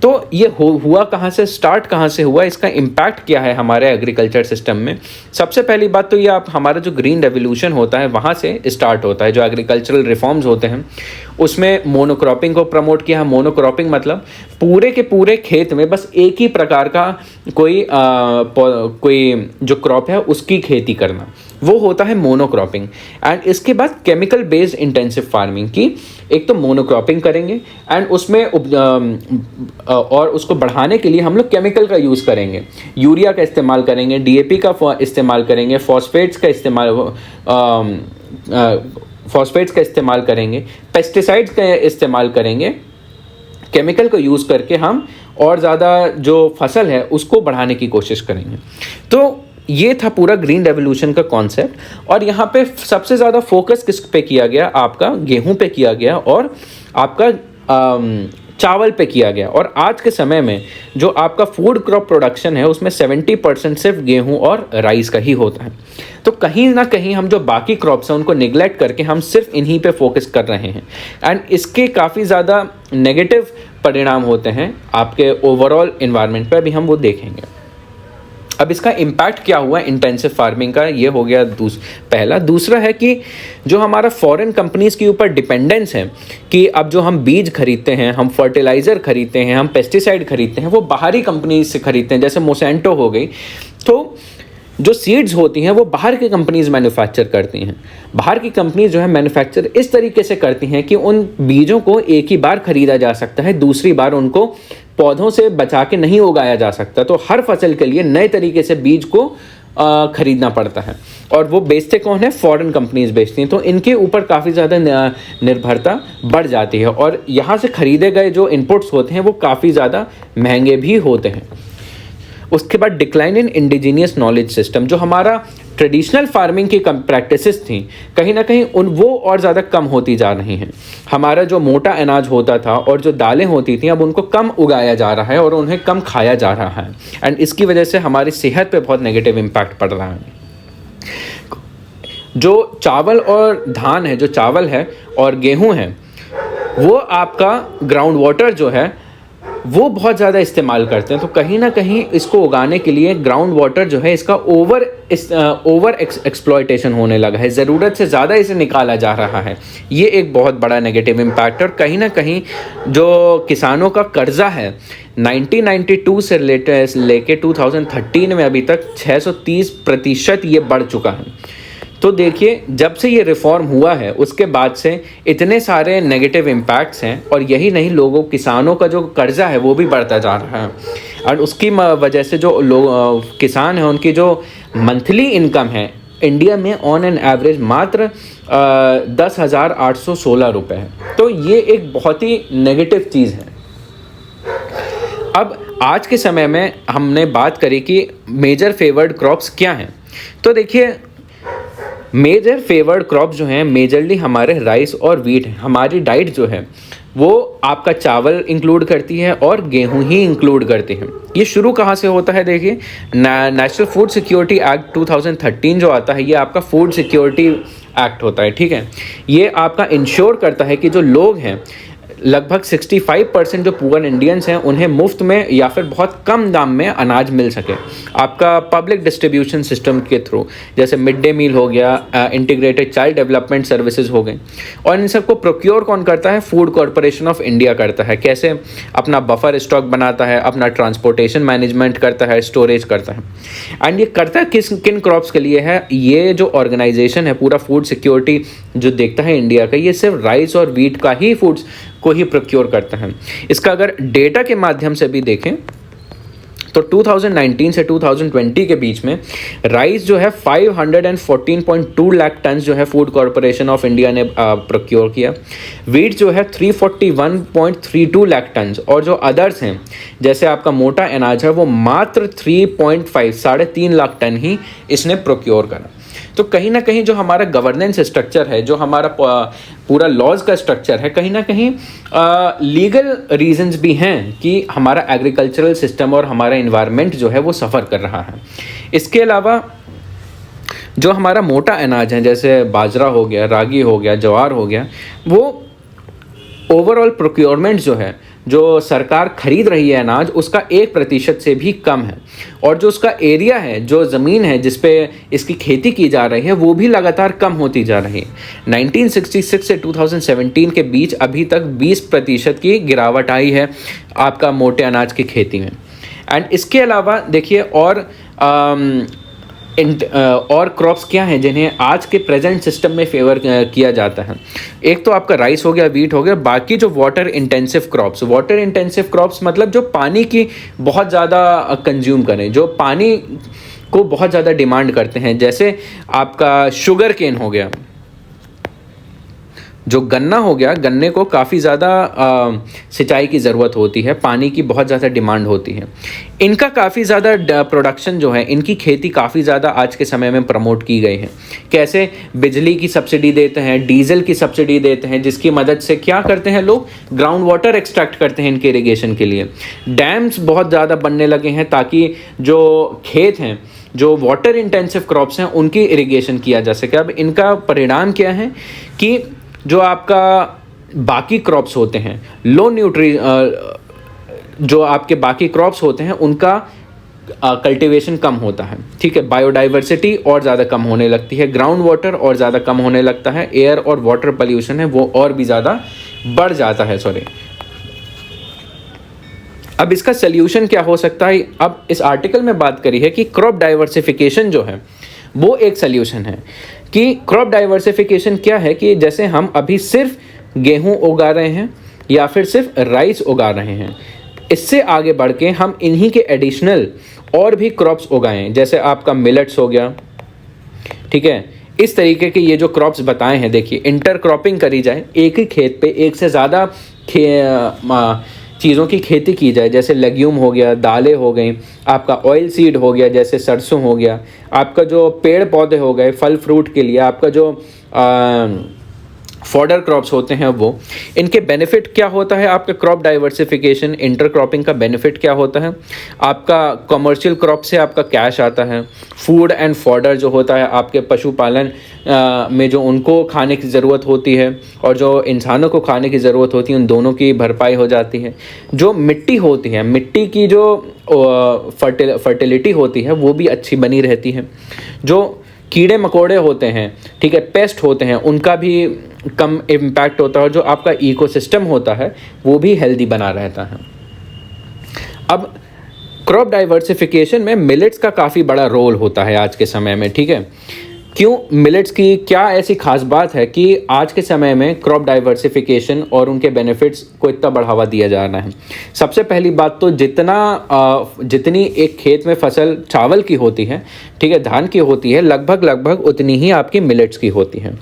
तो ये हुआ कहाँ से, स्टार्ट कहाँ से हुआ, इसका इम्पैक्ट क्या है हमारे एग्रीकल्चर सिस्टम में? सबसे पहली बात तो ये आप हमारा जो ग्रीन रेवोल्यूशन होता है वहाँ से स्टार्ट होता है। जो एग्रीकल्चरल रिफॉर्म्स होते हैं उसमें मोनोक्रॉपिंग को प्रमोट किया। मोनोक्रॉपिंग मतलब पूरे के पूरे खेत में बस एक ही प्रकार का कोई जो क्रॉप है उसकी खेती करना, वो होता है मोनोक्रॉपिंग। एंड इसके बाद केमिकल बेस्ड इंटेंसिव फार्मिंग की, एक तो मोनोक्रॉपिंग करेंगे एंड उसमें और उसको बढ़ाने के लिए हम लोग केमिकल का यूज़ करेंगे, यूरिया का इस्तेमाल करेंगे, डीएपी का इस्तेमाल करेंगे, फॉस्फेट्स का इस्तेमाल करेंगे, पेस्टिसाइड्स का इस्तेमाल करेंगे। केमिकल को यूज़ करके हम और ज़्यादा जो फसल है उसको बढ़ाने की कोशिश करेंगे। तो ये था पूरा ग्रीन रेवोल्यूशन का कॉन्सेप्ट। और यहाँ पे सबसे ज़्यादा फोकस किस पे किया गया? आपका गेहूं पे किया गया और आपका चावल पे किया गया। और आज के समय में जो आपका फूड क्रॉप प्रोडक्शन है उसमें 70% सिर्फ गेहूं और राइस का ही होता है। तो कहीं ना कहीं हम जो बाकी क्रॉप्स हैं उनको निगलेक्ट करके हम सिर्फ इन्हीं पे फोकस कर रहे हैं, एंड इसके काफ़ी ज़्यादा नेगेटिव परिणाम होते हैं आपके ओवरऑल इन्वायरमेंट पे। अभी हम वो देखेंगे। अब इसका इम्पैक्ट क्या हुआ इंटेंसिव फार्मिंग का, ये हो गया पहला। दूसरा है कि जो हमारा फॉरेन कंपनीज़ के ऊपर डिपेंडेंस है, कि अब जो हम बीज खरीदते हैं, हम फर्टिलाइज़र खरीदते हैं, हम पेस्टिसाइड खरीदते हैं, वो बाहरी कंपनीज से खरीदते हैं, जैसे मोसेंटो हो गई। तो जो सीड्स होती हैं वो बाहर की कंपनीज मैन्युफैक्चर करती हैं। बाहर की कंपनीज जो है मैन्युफैक्चर इस तरीके से करती हैं कि उन बीजों को एक ही बार खरीदा जा सकता है, दूसरी बार उनको पौधों से बचा के नहीं उगाया जा सकता। तो हर फसल के लिए नए तरीके से बीज को खरीदना पड़ता है, और वो बेचते कौन है? फॉरेन कंपनीज बेचती हैं। तो इनके ऊपर काफ़ी ज़्यादा निर्भरता बढ़ जाती है, और यहाँ से खरीदे गए जो इनपुट्स होते हैं वो काफ़ी ज़्यादा महंगे भी होते हैं। उसके बाद decline in indigenous knowledge system, जो हमारा ट्रेडिशनल फार्मिंग की प्रैक्टिसेस थी, कहीं ना कहीं वो और ज़्यादा कम होती जा रही हैं। हमारा जो मोटा अनाज होता था और जो दालें होती थी, अब उनको कम उगाया जा रहा है और उन्हें कम खाया जा रहा है, एंड इसकी वजह से हमारी सेहत पे बहुत नेगेटिव इम्पैक्ट पड़ रहा है। जो चावल और धान है, जो चावल है और गेहूँ है, वो आपका ग्राउंड वाटर जो है वो बहुत ज़्यादा इस्तेमाल करते हैं। तो कहीं ना कहीं इसको उगाने के लिए ग्राउंड वाटर जो है इसका ओवर एक्सप्लॉयटेशन होने लगा है, ज़रूरत से ज़्यादा इसे निकाला जा रहा है। ये एक बहुत बड़ा नेगेटिव इम्पैक्ट। और कहीं ना कहीं जो किसानों का कर्जा है 1992 से लेके 2013 में अभी तक 630% ये बढ़ चुका है। तो देखिए जब से ये रिफॉर्म हुआ है उसके बाद से इतने सारे नेगेटिव इम्पैक्ट्स हैं, और यही नहीं, लोगों किसानों का जो कर्जा है वो भी बढ़ता जा रहा है, और उसकी वजह से जो लोग किसान हैं उनकी जो मंथली इनकम है इंडिया में ऑन एन एवरेज मात्र 10,816 रुपये है। तो ये एक बहुत ही नेगेटिव चीज़ है। अब आज के समय में हमने बात करी कि मेजर फेवर्ड क्रॉप्स क्या हैं। तो देखिए मेजर फेवर्ड क्रॉप्स जो हैं मेजरली हमारे राइस और वीट हैं। हमारी डाइट जो है वो आपका चावल इंक्लूड करती है और गेहूं ही इंक्लूड करते हैं। ये शुरू कहाँ से होता है? देखिए नेशनल फूड सिक्योरिटी एक्ट 2013 जो आता है ये आपका फूड सिक्योरिटी एक्ट होता है, ठीक है। ये आपका इंश्योर करता है कि जो लोग हैं लगभग 65% जो पुअर इंडियंस हैं उन्हें मुफ्त में या फिर बहुत कम दाम में अनाज मिल सके आपका पब्लिक डिस्ट्रीब्यूशन सिस्टम के थ्रू, जैसे मिड डे मील हो गया, इंटीग्रेटेड चाइल्ड डेवलपमेंट सर्विसेज हो गए। और इन सबको प्रोक्योर कौन करता है? फूड कॉरपोरेशन ऑफ इंडिया करता है। कैसे? अपना बफर स्टॉक बनाता है, अपना ट्रांसपोर्टेशन मैनेजमेंट करता है, स्टोरेज करता है। एंड ये करता है किन क्रॉप्स के लिए है? ये जो ऑर्गेनाइजेशन है पूरा फूड सिक्योरिटी जो देखता है इंडिया का, ये सिर्फ राइस और वीट का ही फूड्स को ही प्रोक्योर करता है। इसका अगर डेटा के माध्यम से भी देखें तो 2019 से 2020 के बीच में राइस जो है 514.2 लाख टन जो है फूड कॉरपोरेशन ऑफ इंडिया ने प्रोक्योर किया। वीट जो है 341.32 लाख टन, और जो अदर्स हैं जैसे आपका मोटा अनाज है वो मात्र 3.3 लाख टन ही इसने प्रोक्योर करा। तो कहीं ना कहीं जो हमारा गवर्नेंस स्ट्रक्चर है, जो हमारा पूरा लॉज का स्ट्रक्चर है, कहीं ना कहीं लीगल रीजंस भी हैं कि हमारा एग्रीकल्चरल सिस्टम और हमारा इन्वायरमेंट जो है वो सफ़र कर रहा है। इसके अलावा जो हमारा मोटा अनाज है जैसे बाजरा हो गया, रागी हो गया, ज्वार हो गया, वो ओवरऑल प्रोक्योरमेंट जो है, जो सरकार खरीद रही है अनाज, उसका 1% से भी कम है। और जो उसका एरिया है, जो ज़मीन है जिस पे इसकी खेती की जा रही है, वो भी लगातार कम होती जा रही है। 1966 से 2017 के बीच अभी तक 20% की गिरावट आई है आपका मोटे अनाज की खेती में। एंड इसके अलावा देखिए और क्रॉप्स क्या हैं जिन्हें आज के प्रेजेंट सिस्टम में फेवर किया जाता है। एक तो आपका राइस हो गया, वीट हो गया, बाकी जो वाटर इंटेंसिव क्रॉप्स मतलब जो पानी की बहुत ज़्यादा कंज्यूम करें, जो पानी को बहुत ज़्यादा डिमांड करते हैं, जैसे आपका शुगर केन हो गया, जो गन्ना हो गया, गन्ने को काफ़ी ज़्यादा सिंचाई की ज़रूरत होती है, पानी की बहुत ज़्यादा डिमांड होती है। इनका काफ़ी ज़्यादा प्रोडक्शन जो है, इनकी खेती काफ़ी ज़्यादा आज के समय में प्रमोट की गई है। कैसे? बिजली की सब्सिडी देते हैं, डीजल की सब्सिडी देते हैं, जिसकी मदद से क्या करते हैं लोग? ग्राउंड वाटर एक्सट्रैक्ट करते हैं इनके इरिगेशन के लिए। डैम्स बहुत ज़्यादा बनने लगे हैं ताकि जो खेत हैं, जो वाटर इंटेंसिव क्रॉप्स हैं, उनकी इरिगेशन किया जा सके। अब इनका परिणाम क्या है कि जो आपका बाकी क्रॉप्स होते हैं, जो आपके बाकी क्रॉप्स होते हैं उनका कल्टीवेशन कम होता है, ठीक है। बायोडाइवर्सिटी और ज़्यादा कम होने लगती है, ग्राउंड वाटर और ज़्यादा कम होने लगता है, एयर और वाटर पोल्यूशन है वो और भी ज़्यादा बढ़ जाता है। अब इसका सल्यूशन क्या हो सकता है? अब इस आर्टिकल में बात करी है कि क्रॉप डाइवर्सिफिकेशन जो है वो एक सल्यूशन है। कि क्रॉप डाइवर्सिफिकेशन क्या है कि जैसे हम अभी सिर्फ गेहूं उगा रहे हैं या फिर सिर्फ राइस उगा रहे हैं, इससे आगे बढ़ के हम इन्हीं के एडिशनल और भी क्रॉप्स उगाएं, जैसे आपका मिलेट्स हो गया, ठीक है। इस तरीके के ये जो क्रॉप्स बताए हैं, देखिए इंटर क्रॉपिंग करी जाए, एक ही खेत पे एक से ज़्यादा चीज़ों की खेती की जाए, जैसे लेग्यूम हो गया, दालें हो गई, आपका ऑयल सीड हो गया जैसे सरसों हो गया, आपका जो पेड़ पौधे हो गए फल फ्रूट के लिए, आपका जो फॉडर क्रॉप्स होते हैं वो, इनके बेनिफिट क्या होता है? आपका क्रॉप डाइवर्सिफिकेशन, इंटर क्रॉपिंग का बेनिफिट क्या होता है? आपका कमर्शियल क्रॉप से आपका कैश आता है। फूड एंड फॉडर जो होता है आपके पशुपालन में जो उनको खाने की ज़रूरत होती है और जो इंसानों को खाने की ज़रूरत होती है, उन दोनों की भरपाई हो जाती है। जो मिट्टी होती है, मिट्टी की जो फर्टिलिटी होती है वो भी अच्छी बनी रहती है। जो कीड़े मकोड़े होते हैं, ठीक है, पेस्ट होते हैं, उनका भी कम इम्पैक्ट होता है और जो आपका इकोसिस्टम होता है वो भी हेल्दी बना रहता है। अब क्रॉप डाइवर्सिफिकेशन में मिलेट्स का काफ़ी बड़ा रोल होता है आज के समय में, ठीक है। क्यों मिलेट्स की क्या ऐसी खास बात है कि आज के समय में क्रॉप डाइवर्सिफिकेशन और उनके बेनिफिट्स को इतना बढ़ावा दिया जा रहा है? सबसे पहली बात तो जितनी एक खेत में फसल चावल की होती है, ठीक है, धान की होती है, लगभग उतनी ही आपकी मिलेट्स की होती है।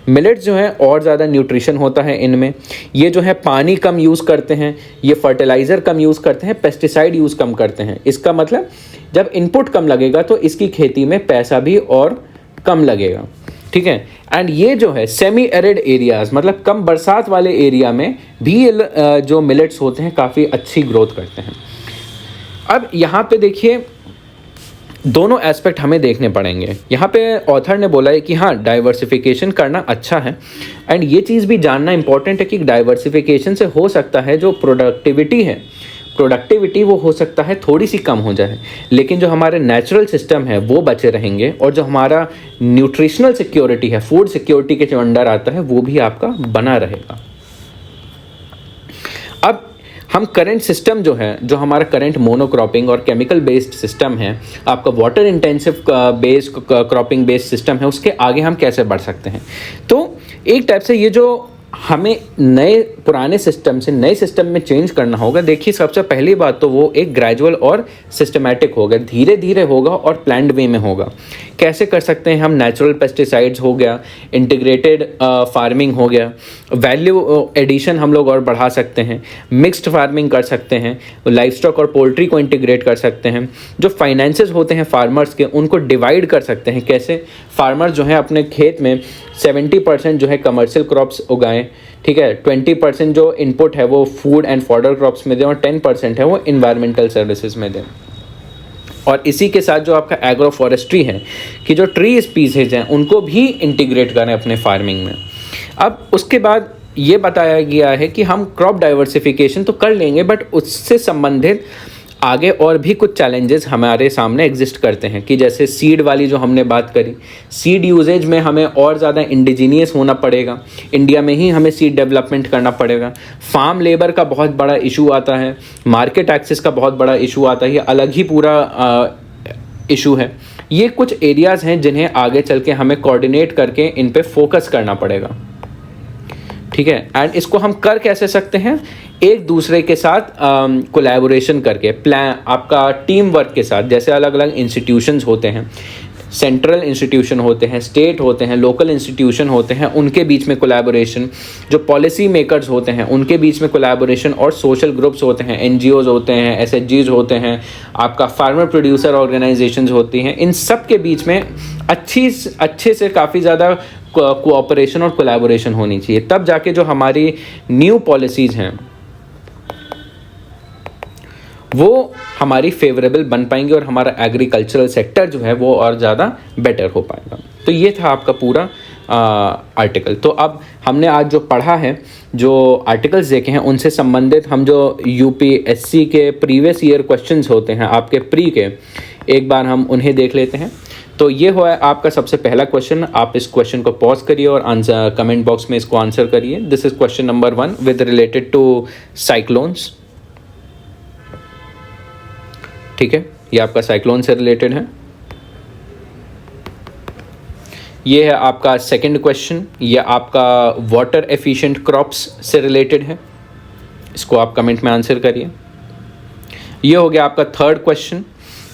मिलेट्स जो है और ज़्यादा न्यूट्रिशन होता है इनमें। ये जो है पानी कम यूज़ करते हैं, ये फर्टिलाइज़र कम यूज़ करते हैं, पेस्टिसाइड यूज़ कम करते हैं। इसका मतलब जब इनपुट कम लगेगा तो इसकी खेती में पैसा भी और कम लगेगा, ठीक है। एंड ये जो है सेमी एरिड एरियाज, मतलब कम बरसात वाले एरिया में भी जो मिलेट्स होते हैं काफ़ी अच्छी ग्रोथ करते हैं। अब यहाँ पे देखिए दोनों एस्पेक्ट हमें देखने पड़ेंगे। यहाँ पे ऑथर ने बोला है कि हाँ, डाइवर्सिफिकेशन करना अच्छा है, एंड ये चीज़ भी जानना इंपॉर्टेंट है कि डाइवर्सिफिकेशन से हो सकता है जो प्रोडक्टिविटी वो हो सकता है थोड़ी सी कम हो जाए, लेकिन जो हमारे नेचुरल सिस्टम है वो बचे रहेंगे, और जो हमारा न्यूट्रिशनल सिक्योरिटी है, फूड सिक्योरिटी के जो अंडर आता है, वो भी आपका बना रहेगा। अब हम करंट सिस्टम जो है, जो हमारा करंट मोनोक्रॉपिंग और केमिकल बेस्ड सिस्टम है, आपका water intensive based cropping based system है, उसके आगे हम कैसे बढ़ सकते हैं? तो एक टाइप से ये जो हमें पुराने सिस्टम से नए सिस्टम में चेंज करना होगा। देखिए सबसे पहली बात तो वो एक ग्रेजुअल और सिस्टमेटिक होगा, धीरे धीरे होगा और प्लान्ड वे में होगा। कैसे कर सकते हैं हम? नेचुरल पेस्टिसाइड्स हो गया, इंटीग्रेटेड फार्मिंग हो गया, वैल्यू एडिशन हम लोग और बढ़ा सकते हैं, मिक्स्ड फार्मिंग कर सकते हैं, लाइफ स्टॉक और पोल्ट्री को इंटीग्रेट कर सकते हैं। जो फाइनेंसेस होते हैं फार्मर्स के, उनको डिवाइड कर सकते हैं। कैसे? फार्मर्स जो है अपने खेत में 70% जो है कमर्शियल क्रॉप्स उगाएं, ठीक है, 20% जो इनपुट है वो फूड एंड फॉडर क्रॉप्स में दें, और 10% है वो इन्वायरमेंटल सर्विसेज में दें। और इसी के साथ जो आपका एग्रो फॉरेस्ट्री है कि जो ट्री स्पीसीज हैं उनको भी इंटीग्रेट करें अपने फार्मिंग में। अब उसके बाद ये बताया गया है कि हम क्रॉप डाइवर्सिफिकेशन तो कर लेंगे, बट उससे संबंधित आगे और भी कुछ चैलेंजेस हमारे सामने एग्जिस्ट करते हैं, कि जैसे सीड वाली जो हमने बात करी, सीड यूजेज में हमें और ज़्यादा इंडिजीनियस होना पड़ेगा, इंडिया में ही हमें सीड डेवलपमेंट करना पड़ेगा। फार्म लेबर का बहुत बड़ा इशू आता है, मार्केट एक्सेस का बहुत बड़ा इशू आता है, ये अलग ही पूरा इशू है। ये कुछ एरियाज़ हैं जिन्हें आगे चल के हमें कोऑर्डिनेट करके इन पे फोकस करना पड़ेगा, ठीक है। एंड इसको हम कर कैसे सकते हैं? एक दूसरे के साथ कोलैबोरेशन करके, प्लान आपका टीम वर्क के साथ। जैसे अलग अलग इंस्टीट्यूशंस होते हैं, सेंट्रल इंस्टीट्यूशन होते हैं, स्टेट होते हैं, लोकल इंस्टीट्यूशन होते हैं, उनके बीच में कोलैबोरेशन। जो पॉलिसी मेकर्स होते हैं उनके बीच में कोलैबोरेशन, और सोशल ग्रुप्स होते हैं, NGOs होते हैं, SHGs होते हैं, आपका फार्मर प्रोड्यूसर ऑर्गेनाइजेशंस होती हैं। इन सब के बीच में अच्छे से काफ़ी ज़्यादा कोऑपरेशन और कोलैबोरेशन होनी चाहिए, तब जाके जो हमारी न्यू पॉलिसीज़ हैं वो हमारी फेवरेबल बन पाएंगे, और हमारा एग्रीकल्चरल सेक्टर जो है वो और ज़्यादा बेटर हो पाएगा। तो ये था आपका पूरा आर्टिकल। तो अब हमने आज जो पढ़ा है, जो आर्टिकल्स देखे हैं, उनसे संबंधित हम जो UPSC के प्रीवियस ईयर क्वेश्चंस होते हैं आपके प्री के, एक बार हम उन्हें देख लेते हैं। तो ये हुआ है आपका सबसे पहला क्वेश्चन। आप इस क्वेश्चन को पॉज करिए और आंसर कमेंट बॉक्स में इसको आंसर करिए। This is question number 1 with related to cyclones, ठीक है, ये आपका साइक्लोन से रिलेटेड है। ये है आपका सेकंड क्वेश्चन, ये आपका वाटर एफिशिएंट क्रॉप्स से रिलेटेड है, इसको आप कमेंट में आंसर करिए। ये हो गया आपका थर्ड क्वेश्चन,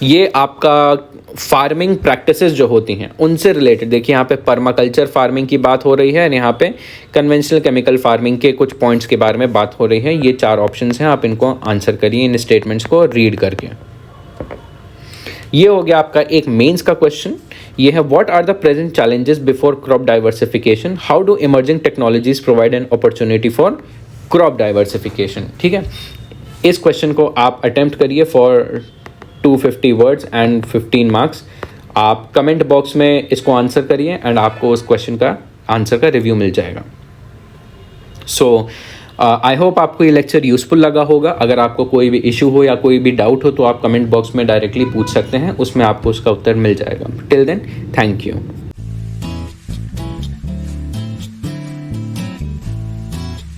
ये आपका फार्मिंग प्रैक्टिसेस जो होती हैं उनसे रिलेटेड। देखिए यहाँ पे पर्माकल्चर फार्मिंग की बात हो रही है, और यहाँ पे कन्वेंशनल केमिकल फार्मिंग के कुछ पॉइंट्स के बारे में बात हो रही है। ये 4 ऑप्शंस हैं, आप इनको आंसर करिए इन स्टेटमेंट्स को रीड करके। ये हो गया आपका एक मेंस का क्वेश्चन, ये है what are the present challenges before crop diversification, how do emerging technologies provide an opportunity for crop diversification, ठीक है। इस क्वेश्चन को आप अटेम्प्ट करिए फॉर 250 वर्ड्स एंड 15 मार्क्स। आप कमेंट बॉक्स में इसको आंसर करिए एंड आपको उस क्वेश्चन का आंसर का रिव्यू मिल जाएगा। सो आई होप आपको ये लेक्चर यूज़फुल लगा होगा। अगर आपको कोई भी इशू हो या कोई भी डाउट हो तो आप कमेंट बॉक्स में डायरेक्टली पूछ सकते हैं, उसमें आपको उसका उत्तर मिल जाएगा। Till then, thank you.